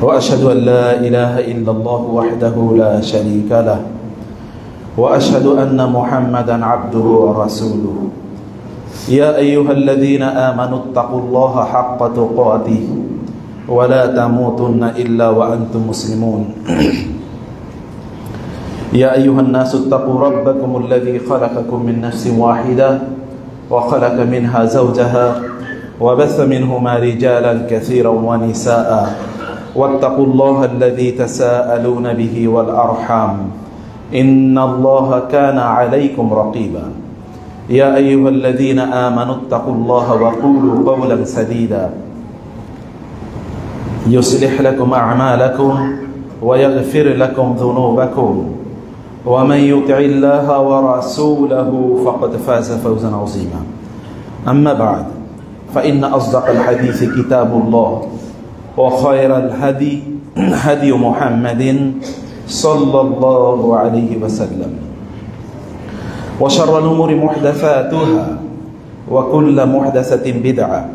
وأشهد أن لا إله إلا الله وحده لا شريك له وأشهد أن محمدا عبده ورسوله يا أيها الذين آمنوا اتقوا الله حق تقاته ولا تموتن إلا وأنتم مسلمون يا أيها الناس اتقوا ربكم الذي خلقكم من نفس واحدة وخلق منها زوجها وبث منهما رجالا كثيرا ونساء واتقوا الله الذي تساءلون به والأرحام إن الله كان عليكم رقيبا يا أيها الذين آمنوا اتقوا الله وقولوا قولا سديدا يصلح لكم أعمالكم ويغفر لكم ذنوبكم ومن يطع الله ورسوله فقد فاز فوزا عظيما أما بعد فإن أصدق الحديث كتاب الله وخير الهدي هدي محمد صلى الله عليه وسلم وشر الأمور محدثاتها وكل محدثة بدعة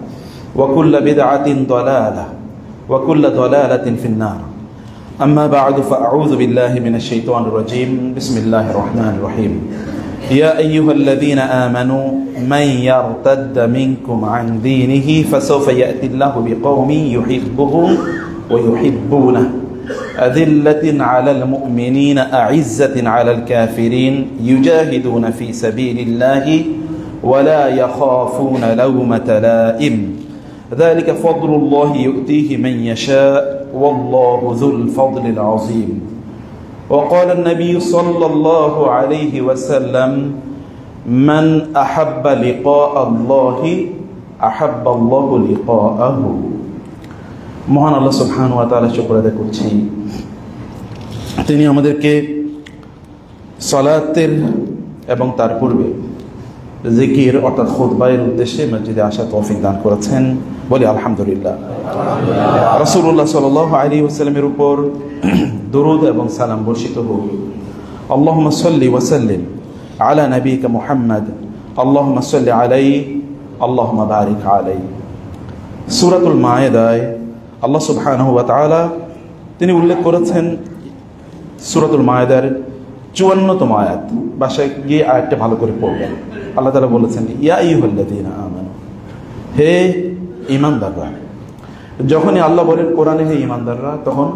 وكل بدعة ضلالة وكل ضلالة في النار أما بعد فأعوذ بالله من الشيطان الرجيم بسم الله الرحمن الرحيم يا أيها الذين آمنوا من يرتد منكم عن دينه فسوف يأتي الله بقوم يحبهم ويحبونه أذلة على المؤمنين أعزة على الكافرين يجاهدون في سبيل الله ولا يخافون لومة لائم ذلك فضل الله يؤتيه من يشاء والله ذو الفضل العظيم وقال النبي صلى الله عليه وسلم من أحب لقاء الله أحب الله لقاءه মহান আল্লাহ সুবহানাহু ওয়া তাআলা শুকর আদায় করছি তিনি আমাদেরকে সালাতের এবং তার পূর্বে জিকির অর্থাৎ খুতবায়ের উদ্দেশ্যে মসজিদে আসার তৌফিক দান করেছেন বলি আলহামদুলিল্লাহ। রাসূলুল্লাহ সাল্লাল্লাহু আলাইহি ওয়াসাল্লামের উপর দরুদ এবং সালাম বর্ষিত হোক। আল্লাহুম্মা সাল্লি ওয়া সাল্লিম আলা নবিয়িকা মুহাম্মদ আল্লাহুম্মা সাল্লি আলাইহি আল্লাহুম্মা বারিক আলাইহি। সূরাতুল মায়েদায় আল্লাহ সুবহানাহু ওয়া তাআলা তিনি উল্লেখ করেছেন সূরাতুল মায়েদার ৫৪তম আয়াত, বাসায় গিয়ে আয়াতটা ভালো করে পড়বেন। আল্লাহ তাআলা বলেছেন ইয়া আইয়ুহাল্লাযীনা আমানু, হে ঈমানদাররা। যখনই আল্লাহ বলেন কোরআনে হে ঈমানদাররা, তখন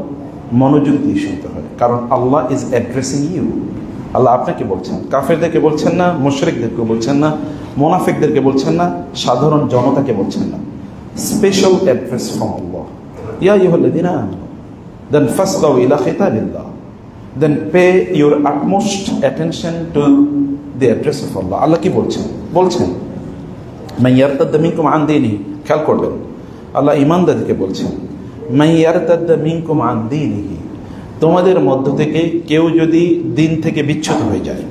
মনোযোগ দিয়ে শুনতে হয়, কারণ আল্লাহ ইজ অ্যাড্রেসিং ইউ। আল্লাহ আপনাকে বলছেন, কাফেরদেরকে বলছেন না, মুশরিকদেরকে বলছেন না, মুনাফিকদেরকে বলছেন না, সাধারণ জনতাকে বলছেন না। স্পেশাল অ্যাড্রেস ফ্রম আল্লাহ। ইয়া আইয়ুহাল্লাযীনা আমানু, দেন ফাসগাউ ইলা খিতাবিল্লাহ, then pay your utmost attention to the address of Allah. আল্লাহ কি বলছেন? বলছেন মান ইয়ারতাদ্দা মিনকুম আন দীনিহি, খেয়াল করবেন আল্লাহ ঈমানদারদেরকে বলছেন মান ইয়ারতাদ্দা মিনকুম আন দীনিহি, তোমাদের মধ্য থেকে কেউ যদি দিন থেকে বিচ্যুত হয়ে যায়।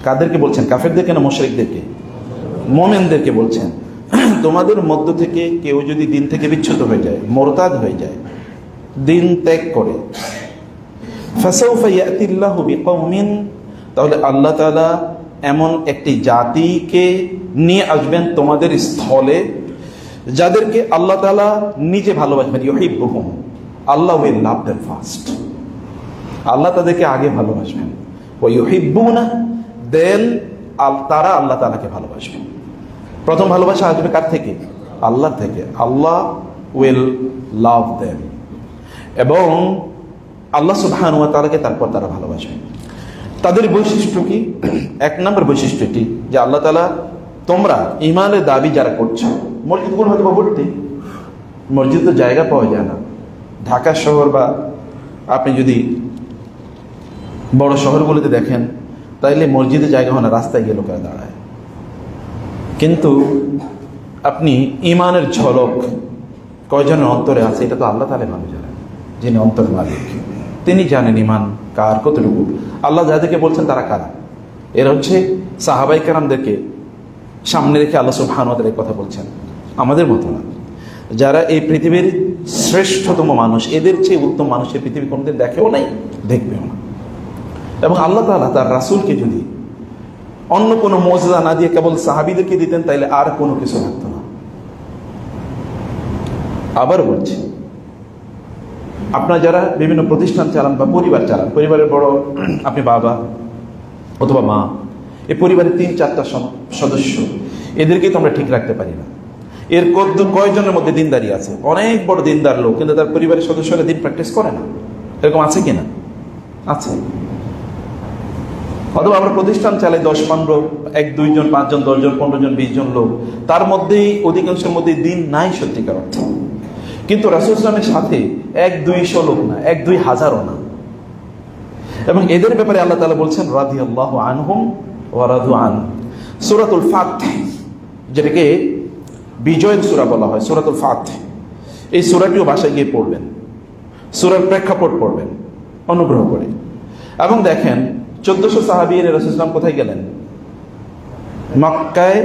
কাদেরকে বলছেন? কাফেরদেরকে না মুশরিকদেরকে? মুমিনদেরকে বলছেন তোমাদের মধ্য থেকে কেউ যদি দিন থেকে বিচ্যুত হয়ে যায়, মুরতাদ হয়ে যায়, দিন ত্যাগ করে, ফাসাউফা ইয়াতিল্লাহু বিকওমিন, তাহলে আল্লাহ তাআলা এমন একটি জাতিকে নিয়ে আসবেন তোমাদের স্থলে যাদেরকে আল্লাহ তাআলা নিজে ভালোবাসবেন। ইউহিব্বুহুম, আল্লাহ উইল লাভ দেম ফার্স্ট। আল্লাহ তাদেরকে আগে ভালোবাসবেন। ওয়া ইউহিব্বুনা, দেন তারা আল্লাহ তাআলাকে ভালোবাসবেন। প্রথম ভালোবাসা আসবে কার থেকে? আল্লাহ থেকে। আল্লাহ উইল লাভ দেম, এবং আল্লাহ সুবহানাহু ওয়া তাআলাকে তারপর তারা ভালোবাসবে। তাদের বৈশিষ্ট্য কি? এক নম্বর বৈশিষ্ট্যটি যে আল্লাহ তাআলা, তোমরা ঈমানের দাবি যারা করছো, মসজিদগুলো হয়তো ভর্তি, মসজিদ তো জায়গা পাওয়া যায় না। ঢাকা শহর বা আপনি যদি বড় শহরগুলোতে দেখেন, তাইলে মসজিদে জায়গা হয় না, রাস্তায় গিয়ে লোকেরা দাঁড়ায়। কিন্তু আপনি ঈমানের ঝলক কয়জনের অন্তরে আছে এটা তো আল্লাহ তাআলা ভালো জানেন, যিনি অন্তর মালিক। তিনি জানেন ঈমান কার কতটুকু। আল্লাহ যাদেরকে বলছেন তারা কারা? এরা হচ্ছে সাহাবায়ে কেরামদেরকে সামনে রেখে আল্লাহ সুবহানাহু ওয়া তাআলা কথা বলছেন। আমাদের মতো না, যারা এই পৃথিবীর শ্রেষ্ঠতম মানুষ, এদের চেয়ে উত্তম মানুষের পৃথিবী কোনোদিন দেখেও নাই, দেখবেও না। এবং আল্লাহ তাআলা তার রাসূলকে যদি অন্য কোনো মুজিজা না দিয়ে কেবল সাহাবীদেরকে দিতেন, তাইলে আর কোনো কিছু লাগতো না। আবার বলছি, আপনারা যারা বিভিন্ন প্রতিষ্ঠান চালান বা পরিবার চালান, পরিবারের বড় আপনি বাবা অথবা মা, এই পরিবারের 3-4টা সদস্য, এদেরকেই তো আমরা ঠিক রাখতে পারি না। এর কয়জনের মধ্যে দিনদারি আছে? অনেক বড় দিনদার লোক, কিন্তু তার পরিবারের সদস্যরা দিন প্র্যাকটিস করে না। এরকম আছে কিনা? আছে। অথবা আমরা প্রতিষ্ঠান চালাই 10-15, 1-2 জন, 5 জন, 10 জন, 15 জন, 20 জন লোক, তার মধ্যেই অধিকাংশের মধ্যে দিন নাই সত্যিকার অর্থে। কিন্তু রাসূল ইসলামের সাথে 1-200 লোক না, 1-2 হাজারও না। এবং এদের ব্যাপারে আল্লাহ তাআলা বলছেন রাদিয়াল্লাহু আনহুম ওয়া রাদু আন। সূরাতুল ফাতহ, যেটাকে বিজয়ের সূরা বলা হয়, সূরাতুল ফাতহ, এই সূরাটিও বাসায় গিয়ে পড়বেন, সূরার প্রেক্ষাপট পড়বেন অনুগ্রহ করে। এবং দেখেন 1400 সাহাবী রাসূল সাল্লাল্লাহু আলাইহি ওয়াসাল্লাম কোথায় গেলেন? মক্কায়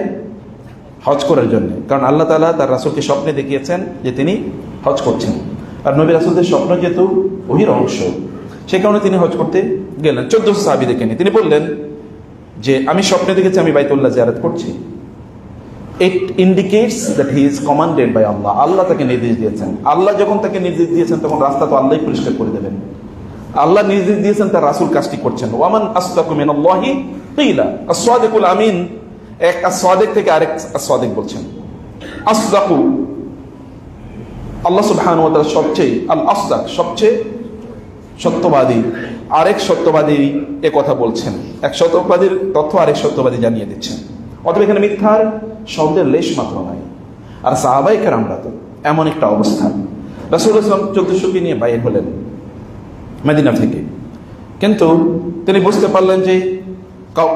হজ করার জন্য। কারণ আল্লাহ তাআলা তার রাসূলকে স্বপ্নে দেখিয়েছেন যে তিনি হজ করছেন, আর নবী রাসূলদের স্বপ্ন যেহেতু ওহির অংশ, সেই কারণে তিনি হজ করতে গেলেন 1400 সাহাবীদেরকে নিয়ে। তিনি বললেন যে আমি স্বপ্নে দেখেছি আমি বাইতুল্লাহ জিয়ারত করছি। It indicates that he is commanded by Allah. আল্লাহ তাকে নির্দেশ দিয়েছেন। আল্লাহ যখন তাকে নির্দেশ দিয়েছেন তখন রাস্তা তো আল্লাহই পরিষ্কার করে দেবেন। আল্লাহ নির্দেশ দিয়েছেন, তার রাসূল কাজটি করছেন। ওয়ামান আসদাকু মিনাল্লাহি কিলা, আস-সাদিকুল আমিন। এক আস-সাদিক থেকে আরেক আস-সাদিক বলছেন। আসদাকু আল্লাহ সুবহানাহু ওয়া তাআলা সবচেয়ে, আল আসদাক সবচেয়ে সত্যবাদী, আরেক সত্যবাদী এ কথা বলছেন। এক সত্যবাদীর তথ্য আরেক সত্যবাদী জানিয়ে দিচ্ছেন। অতএব এখানে মিথ্যার শব্দের লেশ মাত্র নাই। আর সাহাবায়ে কেরামরা তো এমন একটা অবস্থা, রাসূলুল্লাহ সাল্লাল্লাহু আলাইহি ওয়াসাল্লাম 1400 কে নিয়ে বাইর হলেন মদিনা থেকে, কিন্তু তিনি বুঝতে পারলেন যে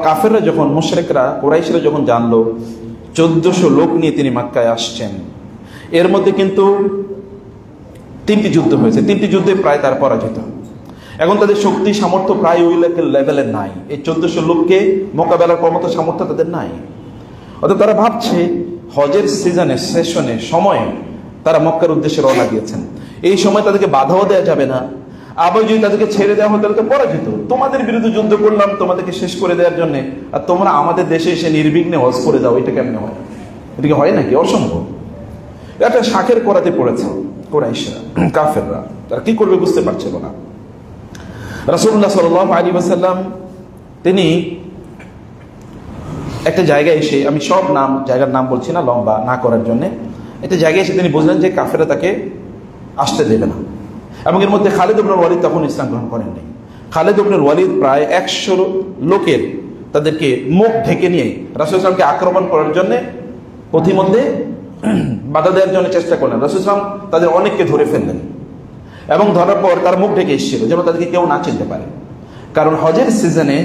কাফেররা যখন, মুশরিকরা, কুরাইশরা যখন জানলো 1400 লোক নিয়ে তিনি মক্কায় আসছেন, এর মধ্যে কিন্তু 3টি যুদ্ধ হয়েছে, 3টি যুদ্ধে প্রায় তার পরাজিত। এখন তাদের শক্তি সামর্থ্য প্রায় ওই লেভেলের নাই। এই 1400 লোককে মোকাবেলার মতো সামর্থ্য তাদের নাই। অর্থাৎ তারা ভাবছে হজের সিজনে, সেশনে, সময়ে তারা মক্কার উদ্দেশ্যে রওনা দিয়েছেন। এই সময় তাদেরকে বাধাও দেওয়া যাবে না। আবার যদি তাদেরকে ছেড়ে দেওয়া হয় তাহলে তো পরাজিত। তোমাদের বিরুদ্ধে যুদ্ধ করলাম তোমাদেরকে শেষ করে দেওয়ার জন্য, আর তোমরা আমাদের দেশে এসে নির্বিঘ্নে হজ করে যাও, এটা কেমনে হয়? এটা কি হয় নাকি? অসম্ভব। একটা শাকের করাতে পড়েছে কুরাইশরা, কাফেররা। তারা কি করবে বুঝতে পারছিল না। রাসূলুল্লাহ সাল্লাল্লাহু আলাইহি ওয়াসাল্লাম তিনি একটা জায়গায় এসে, আমি সব জায়গার নাম বলছি না লম্বা না করার জন্য, একটা জায়গায় এসে তিনি বুঝলেন যে কাফেররা তাকে আসতে দেবে না। এবং এর মধ্যে খালিদ ইবনে ওয়ালিদ তখন ইসলাম গ্রহণ করেননি। খালিদ ইবনে ওয়ালিদ প্রায় 100 লোকের তাদেরকে মুখ ঢেকে নিয়ে রাসূল সাল্লাল্লাহু আলাইহি ওয়াসাল্লামকে আক্রমণ করার জন্য পথিমধ্যে বাধা দেওয়ার জন্য চেষ্টা করলেন। রাসূল সাল্লাল্লাহু আলাইহি ওয়াসাল্লাম তাদের অনেককে ধরে ফেললেন, এবং ধরার পর তার মুখ ঢেকে এসেছিল যেন তাদেরকে কেউ না চিনতে পারে। কারণ হজের সিজনে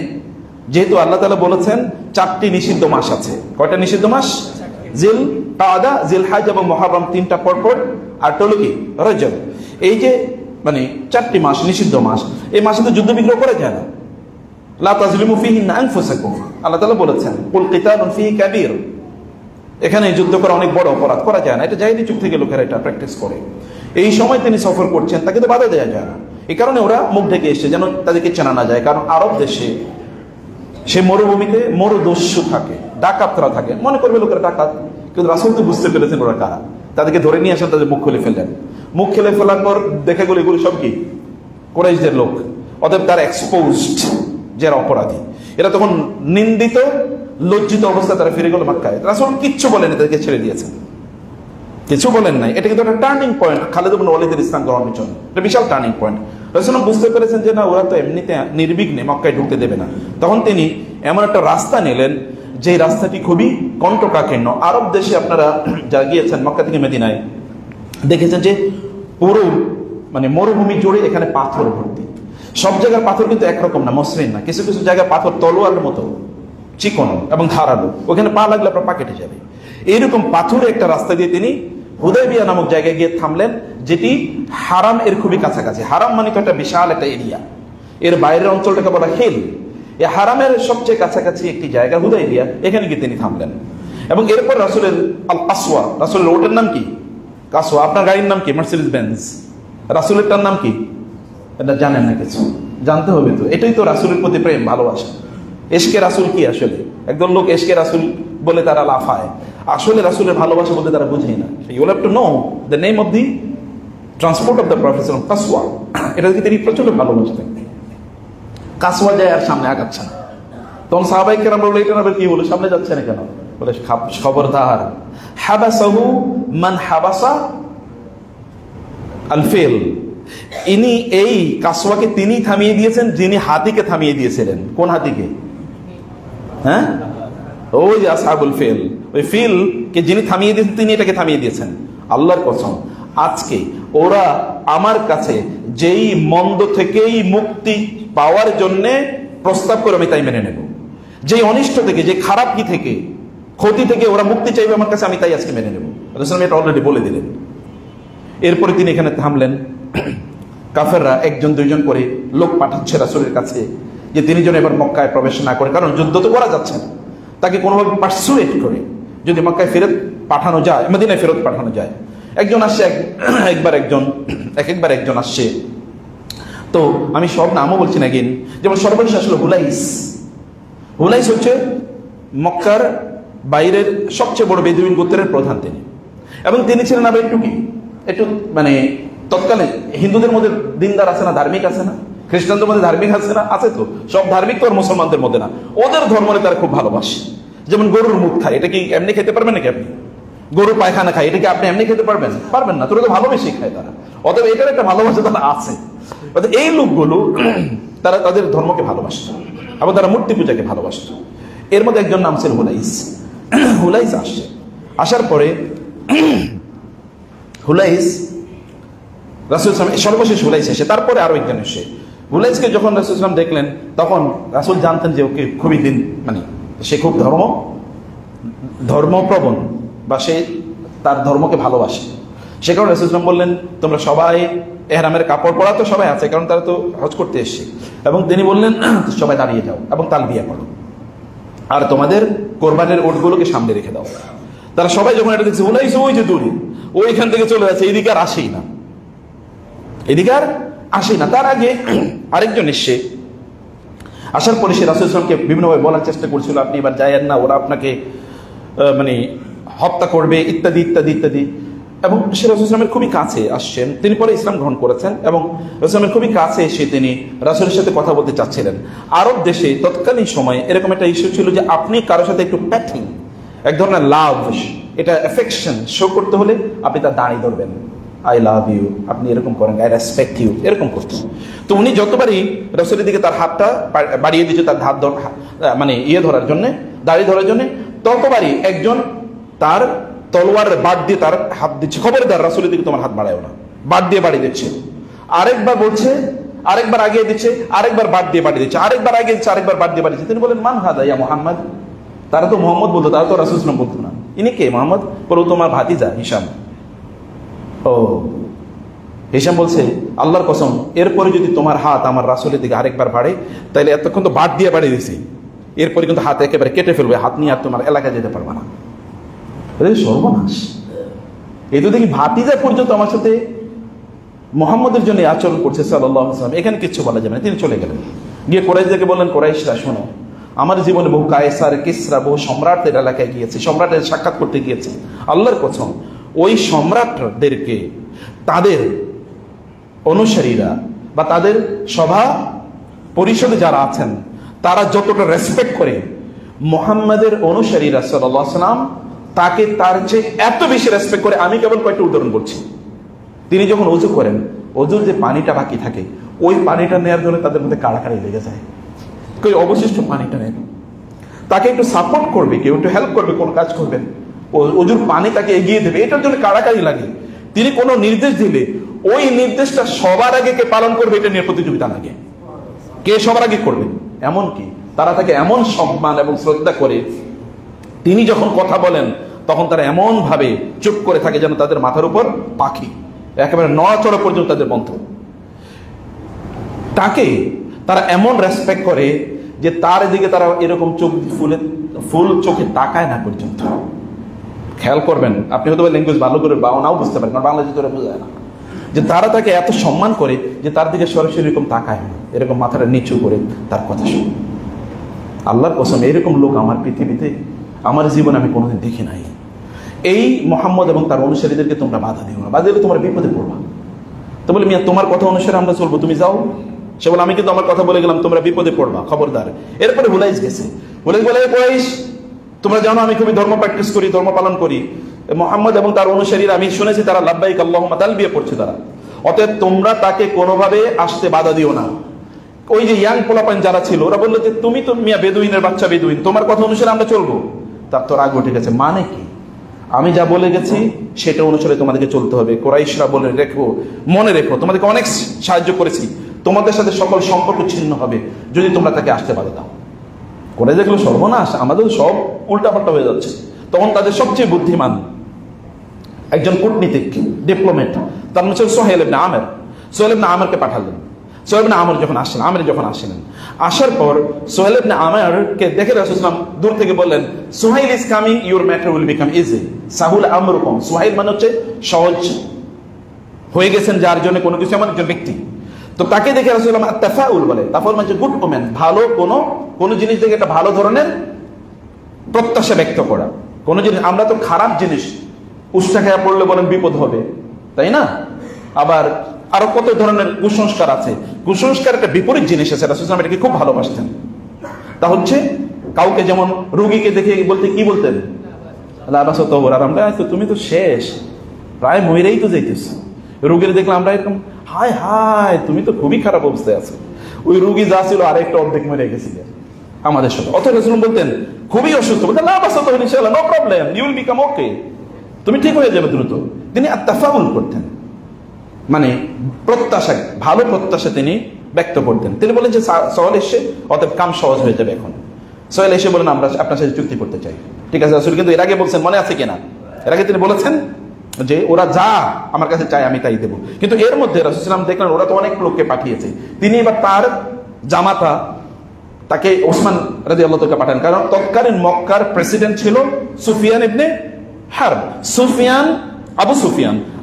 যেহেতু আল্লাহ তাআলা বলেছেন 4টি নিষিদ্ধ মাস আছে। কয়টা নিষিদ্ধ মাস? জিল কাদা, জিল হজ এবং মুহররম, 3টা পরপর, আর হলো কি রজব। এই যে মানে 4টি মাস নিষিদ্ধ মাস, এই মাসে তো যুদ্ধ বিগ্রহ করা যায় না। লা তাজলিমু ফীহিন্না আনফুসাকুম, আল্লাহ তাআলা বলেছেন কুল কিতালুন ফীহি কাবীর। এখানে যুদ্ধ করা অনেক বড় অপরাধ, করা যায় না। এটা জাহেলি যুগ থেকে লোকেরা এটা প্র্যাকটিস করে। এই সময় তিনি সফর করছেন, তাকে তো বাধা দেওয়া যায় না। এই কারণে ওরা মুখ ঢেকে এসছে যেন তাদেরকে চেনা না যায়। কারণ আরব দেশে সে মরুভূমিতে মরুদস্যু থাকে, ডাকাতরা থাকে, মনে করবে লোকেরা ডাকাত, কিন্তু রাসূল তো বুঝতে পেরেছেন ওরা কারা। তাদেরকে ধরে নিয়ে আসেন, তাদের মুখ খুলে ফেললেন। মুখ খুলে ফেলার পর দেখা গেল এগুলো সব কি কুরাইশদের লোক। অতএব তারা এক্সপোজড, যারা অপরাধী। এরা তখন নিন্দিত, লজ্জিত অবস্থায় তারা ফিরে গেল মক্কায়। রাসূল কিচ্ছু বলেনি, তাদেরকে ছেড়ে দিয়েছেন, কিছু বলেন নাই। এটা কিন্তু একটা টার্নিং পয়েন্ট খালিদ ইবনে ওয়ালিদের ইসলাম গ্রহণের জন্য, এটা বিশাল টার্নিং পয়েন্ট। রাসূল বুঝতে পেরেছেন যে না, ওরা তো এমনিতে নির্বিঘ্নে মক্কায় ঢুকতে দেবে না। তখন তিনি এমন একটা রাস্তা নিলেন যে রাস্তাটি খুবই কণ্টকাকীর্ণ। আরব দেশে আপনারা যা গিয়েছেন মক্কা থেকে মদিনায়, দেখেছেন যে পুরো মানে মরুভূমি জুড়ে এখানে পাথর ভর্তি। সব জায়গার পাথর কিন্তু একরকম না, মসৃণ না। কিছু কিছু জায়গায় পাথর তলোয়ারের মতো চিকন এবং ধারালো, ওখানে পা লাগলে আপনার পা কেটে যাবে। এইরকম পাথরে একটা রাস্তা দিয়ে তিনি হুদায়বিয়া নামক জায়গায় গিয়ে থামলেন, যেটি হারাম এর খুবই কাছাকাছি। হারাম মানে তো একটা বিশাল একটা এরিয়া, এর বাইরের অঞ্চলটাকে বলা হিল। এই হারামের সবচেয়ে কাছাকাছি একটি জায়গা হুদায়বিয়া, এখানে গিয়ে তিনি থামলেন। এবং এরপর রাসূলের আল কাসওয়া, রাসূলের ওটের নাম কি? কাসওয়া। আপনার গাড়ির নাম কি? Mercedes Benz. রাসূলেরটার নাম কি? এটা জানেন না, কিছু জানতে হবে তো। এটাই তো রাসূলের প্রতি প্রেম, ভালোবাসা। এশকে রাসূল কি আসলে? একদল লোক এশকে রাসূল বলে তারা লাফায়, আসলে রাসূলের ভালোবাসা বলতে তারা বুঝেই না। You have to know the name of the transport of the prophet Qaswa, এটাকে তিনি প্রচন্ড ভালোবাসতেন। কাসওয়া যায় আর সামনে আগাচ্ছে না। তখন সাহাবাই কেরাম বললো, এটা কি হলো, সামনে যাচ্ছে না কেন? বলে খবরদার, হাবাসাহু মান হাবাসা আল ফিল, ইনি এই কাসওয়াকে তিনি থামিয়ে দিয়েছেন যিনি হাতিকে থামিয়ে দিয়েছিলেন। কোন হাতিকে? হ্যাঁ, ওই যে আসহাবুল ফিল, ওই ফিল কে যিনি থামিয়ে দিয়েছেন তিনি এটাকে থামিয়ে দিয়েছেন। আল্লাহর কসম, আজকে ওরা আমার কাছে যেই মন্দ থেকেই মুক্তি পাওয়ার জন্য প্রস্তাব করে আমি তাই মেনে নেব, যেই অনিষ্ট থেকে, যে খারাপ কি থেকে, ক্ষতি থেকে ওরা মুক্তি চাইবে আমার কাছে, আমি তাই আজকে মেনে নেব। এটা অলরেডি বলে দিলেন। এরপরে তিনি এখানে থামলেন। কাফেররা একজন দুইজন করে লোক পাঠাচ্ছে রাসূলের কাছে যে তিনি যেন এবার মক্কায় প্রবেশ না করে, কারণ যুদ্ধ তো করা যাচ্ছে না, তাকে কোনোভাবে পারসুয়েট করে যদি মক্কায় ফেরত পাঠানো যায়, মদিনায় ফেরত পাঠানো যায়। একজন আসছে, একবার একজন আসছে। তো আমি সব নামও বলছি না, গিন যেমন সর্বশেষ আসলো হুলাইস। হুলাইস হচ্ছে মক্কার বাইরের সবচেয়ে বড় বেদুইন গোত্রের প্রধান তিনি, এবং তিনি ছিলেন আবার একটু মানে তৎকালে হিন্দুদের মধ্যে দিনদার আছে না, ধার্মিক আছে না, খ্রিস্টানদের মধ্যে ধার্মিক আছে না, আছে তো, সব ধার্মিক তো আর মুসলমানদের মধ্যে না, ওদের ধর্মরে তারা খুব ভালোবাসে। যেমন গরুর মুখ খায়, এটা কি এমনি খেতে পারবেন নাকি আপনি? গরু পায়খানা খায়, এটা কি আপনি এমনি খেতে পারবেন? পারবেন না, তোরা তো ভালোবেসে খায় তারা, অতএব এটার একটা ভালোবাসা তারা আছে। এই লোকগুলো তারা তাদের ধর্মকে ভালোবাসত এবং তারা মূর্তি পূজাকে ভালোবাসত। এর মধ্যে একজন নাম ছিল হুলাইস। হুলাইস আসছে, আসার পরে হুলাইস রাসূল সর্বশেষ হুলাইস এসে, তারপরে আরো একজন এসে। হুলাইসকে যখন রাসূল দেখলেন, তখন রাসূল জানতেন যে ওকে খুবই মানে সে খুব ধর্মপ্রবণ, বা সে তার ধর্মকে ভালোবাসে। সে কারণে রাসূল বললেন, তোমরা সবাই এহরামের কাপড় পরা তো সবাই আছে, কারণ তারা তো হজ করতে এসছে, এবং তিনি বললেন সবাই দাঁড়িয়ে যাও এবং তালবিয়া করো, আর তোমাদের কোরবানের উটগুলোকে সামনে রেখে দাও। তারা সবাই যখন এটা দেখছে, হুলাইস ওই যে দূরে, ওইখান থেকে চলে যাচ্ছে, এদিকে আর আসেই না, তার আগে আরেকজন এসছে। আসার পরে সে রাসূল সাল্লাল্লাহু আলাইহি ওয়াসাল্লামকে বিভিন্নভাবে বলার চেষ্টা করছিল, আপনি এবার যায়েন না, ওরা আপনাকে মানে হত্যা করবে, ইত্যাদি ইত্যাদি ইত্যাদি। এবং সে রাসূল সাল্লাল্লাহু আলাইহি ওয়াসাল্লামের খুবই কাছে আসছেন, তিনি পরে ইসলাম গ্রহণ করেছেন, এবং রাসূল সাল্লাল্লাহু আলাইহি ওয়াসাল্লামের খুবই কাছে এসে তিনি রাসূলের সাথে কথা বলতে চাচ্ছিলেন। আরব দেশে তৎকালীন সময়ে এরকম একটা ইস্যু ছিল যে আপনি কারোর সাথে একটু প্যাটিং, এক ধরনের লাভ, এটা অ্যাফেকশন শো করতে হলে আপনি তার দাঁড়িয়ে ধরবেন, আই লাভ ইউ, আপনি এরকম করেন, আই রেসপেক্ট ইউ, এরকম করতেন। তো উনি যতবারই রাসূলের দিকে তার হাতটা বাড়িয়ে দিয়েছে, তার হাত মানে ধরার জন্য, দাঁড়িয়ে ধরার জন্য, ততবারই একজন তার তলোয়ারের বাট দিয়ে তার হাত দিচ্ছে, খবরদার রাসূলের দিকে তোমার হাত বাড়ায়ও না, বাট দিয়ে বাড়িয়ে দিচ্ছে। আরেকবার বলছে, আরেকবার আগিয়ে দিচ্ছে, আরেকবার বাট দিয়ে বাড়িয়ে দিচ্ছে, আরেকবার আগিয়ে দিচ্ছে, আরেকবার বাট দিয়ে বাড়িয়ে দিচ্ছে। তিনি বলেন, মান হাদা ইয়া মুহাম্মদ, তারা তো মোহাম্মদ বলতো, তারা তো রাসূল সাল্লাল্লাহু আলাইহি ওয়াসাল্লাম বলতো না। ইনি কে? মোহাম্মদ। বলো তোমার ভাতিজা হিশাম। ও, হিশাম বলছে, আল্লাহর কসম, এরপরে যদি তোমার হাত আমার রাসূলের দিকে আরেকবার বাড়ে, তাহলে এতক্ষণ তো বাট দিয়ে বাড়িয়ে দিয়েছি, এরপরে কিন্তু হাত একেবারে কেটে ফেলবে, হাত নিয়ে আর তোমার এলাকায় যেতে পারবে না। সর্বনাশ! এই তো দেখি ভাতিজা পর্যন্ত আমার সাথে মুহাম্মদের জন্য আচরণ করছে সাল্লাল্লাহু আলাইহি ওয়াসাল্লাম, এখানে কিচ্ছু বলা যাবে না। তিনি চলে গেলেন, গিয়ে কুরাইশদেরকে বললেন, কুরাইশরা শোনো, আমার জীবনে বহু কায়সার, কিসরা, বহু সম্রাটদের এলাকায় গিয়েছি, সম্রাটের সাক্ষাৎ করতে গিয়েছি। আল্লাহর কসম, ওই সম্রাটদেরকে তাদের অনুসারীরা বা তাদের সভা পরিষদে যারা আছেন তারা যতটা রেসপেক্ট করে, মুহাম্মাদের অনুসারীরা সাল্লাল্লাহু আলাইহি ওয়াসাল্লাম তাকে তার চেয়ে এত বেশি রেসপেক্ট করে। আমি কেবল কয়েকটা উদাহরণ বলছি। তিনি যখন ওযু করেন, ওযুর যে পানিটা বাকি থাকে, ওই পানিটা নেওয়ার জন্য তাদের মধ্যে কাড়াকাড়ি লেগে যায়, কেউ অবশিষ্ট পানিটা নেন, তাকে একটু সাপোর্ট করবে, কেউ একটু হেল্প করবে, কোন কাজ করবেন, ওযুর পানি তাকে এগিয়ে দেবে, এটার জন্য কাড়াকাড়ি লাগে। তিনি কোনো নির্দেশ দিলে ওই নির্দেশটা সবার আগে কে পালন করবে, এটা নিয়ে প্রতিযোগিতা লাগে, কে সবার আগে করবে। এমনকি তারা তাকে এমন সম্মান এবং শ্রদ্ধা করে, তিনি যখন কথা বলেন তখন তারা এমন ভাবে চুপ করে থাকে যেন তাদের মাথার উপর পাখি, একেবারে নড়াচড়া পর্যন্ত তাদের বন্ধ। তাকে তারা এমন রেসপেক্ট করে যে তার দিকে তারা এরকম চোখ ফুল চোখে তাকায় না পর্যন্ত। খেয়াল করবেন, আপনি হয়তো ল্যাঙ্গুয়েজ ভালো করে বা নাও বুঝতে পারেন, কারণ বাংলাদেশে তোরা বোঝা যায় না, যে তারা তাকে এত সম্মান করে যে তার দিকে সরাসরি এরকম তাকায় না, এরকম মাথাটা নিচু করে তার কথা শুনে। আল্লাহর কসম, এরকম লোক আমার পৃথিবীতে, আমার জীবনে আমি কোনোদিন দেখি নাই। এই মুহাম্মদ এবং তার অনুসারীদেরকে তোমরা বাধা দিও না, বাধা দিলে তোমরা বিপদে পড়বা। তো বলে মিয়া তোমার কথা অনুসারে আমরা চলবো, তুমি যাও। সে বলে আমি কিন্তু আমার কথা বলে গেলাম, তোমরা বিপদে পড়বা, খবরদার। এরপরে হুলাইস গেছে, হুলাইস বলে কুরাইশ তোমরা জানো আমি খুবই ধর্ম প্র্যাকটিস করি, ধর্ম পালন করি, মুহাম্মদ এবং তার অনুসারীরা আমি শুনেছি তারা লাব্বাইক আল্লাহুম্মা তালবিয়া পড়ছে তারা, অতএব তোমরা তাকে কোনোভাবে আসতে বাধা দিও না। ওই যে ইয়াং পোলাপান যারা ছিল ওরা বললো যে তুমি তো মিয়া বেদুইনের বাচ্চা, বেদুইন, তোমার কথা অনুসারে আমরা চলবো। তার তো রাগ উঠে গেছে, মানে কি আমি যা বলে গেছি সেটা অনুসারে তোমাদেরকে চলতে হবে। কুরাইশরা বলে রেখো, মনে রেখো তোমাদেরকে অনেক সাহায্য করেছি, তোমাদের সাথে সকল সম্পর্ক ছিন্ন হবে যদি তোমরা তাকে আসতে বাধা দাও। করে দেখলো সর্বনাশ, আমাদের সব উল্টাপাল্টা হয়ে যাচ্ছে। তখন তাদের সবচেয়ে বুদ্ধিমান একজন কূটনীতিক, ডিপ্লোমেট, তার নাম ছিল সোহেল ইবনে আমের। সোহেল ইবনে আমেরকে পাঠালেন। সোহেল ইবনে আমের যখন আসলেন, আসার পর সোহেল ইবনে আমেরকে দেখে রাসূলুল্লাহ সাল্লাল্লাহু আলাইহি ওয়াসাল্লাম দূর থেকে বললেন, Suhail is coming, your matter will become easy. সাহুল আমরুকুম, সোহেল মানে হচ্ছে সহজ হয়ে গেছেন, যার জন্য কোনো কিছু এমন একজন ব্যক্তি। তো তাকে দেখে রাসূলুল্লাহ আত-তাফাউল বলে, তাফাউল মানে গুড ওমেন, ভালো কোনো জিনিস থেকে একটা ভালো ধরনের প্রত্যাশা ব্যক্ত করা। কোনো জিনিস, আমরা তো খারাপ জিনিস উষ্টা খেয়া পড়লে বলেন বিপদ হবে, তাই না? আবার আরো কত ধরনের কুসংস্কার আছে, কুসংস্কার একটা বিপরীত জিনিস আছে, রাসূলুল্লাহ এটাকে খুব ভালোবাসতেন। তা হচ্ছে কাউকে যেমন রোগীকে দেখে বলতে কি বলতেন, লা বাসা তওর, আর আমরা তো তুমি তো শেষ, প্রায় মরেই তো যাইতেছো। রোগীর দেখলে আমরা এরকম হায় হায় তুমি তো খুবই খারাপ অবস্থায় আছো। ওই রোগী যা ছিল আরেকটা অর্ধেক মরে গেছিল আমাদের সাথে। অথচ রাসূলুল্লাহ বলতেন খুবই অসুস্থ, বলতেন লা বাসা তওর ইনশাআল্লাহ, no problem, you will become okay, তুমি ঠিক হয়ে যাবে দ্রুত। তিনি আত-তাফাউল করতেন, মানে প্রত্যাশা, ভালো প্রত্যাশা তিনি ব্যক্ত করতেন। তিনি বলেন যে সোহেল এসে, অতএব কাম সহজ হয়ে যাবে। এখন সোহেল এসে বলেন আমরা আপনার সাথে চুক্তি করতে চাই। ঠিক আছে, রাসূল কিন্তু এর আগে বলছেন, মনে আছে কিনা, এর আগে তিনি বলেছেন যে ওরা যা আমার কাছে চাই আমি তাই দেবো। কিন্তু এর মধ্যে রাসূল সাল্লাল্লাহু আলাইহি ওয়াসাল্লাম দেখলেন ওরা তো অনেক লোককে পাঠিয়েছে, তিনি এবার তার জামাতা তাকে ওসমান রাদিয়াল্লাহু তাআলা পাঠান। কারণ তৎকালীন মক্কার প্রেসিডেন্ট ছিল সুফিয়ান ইবনে হারব।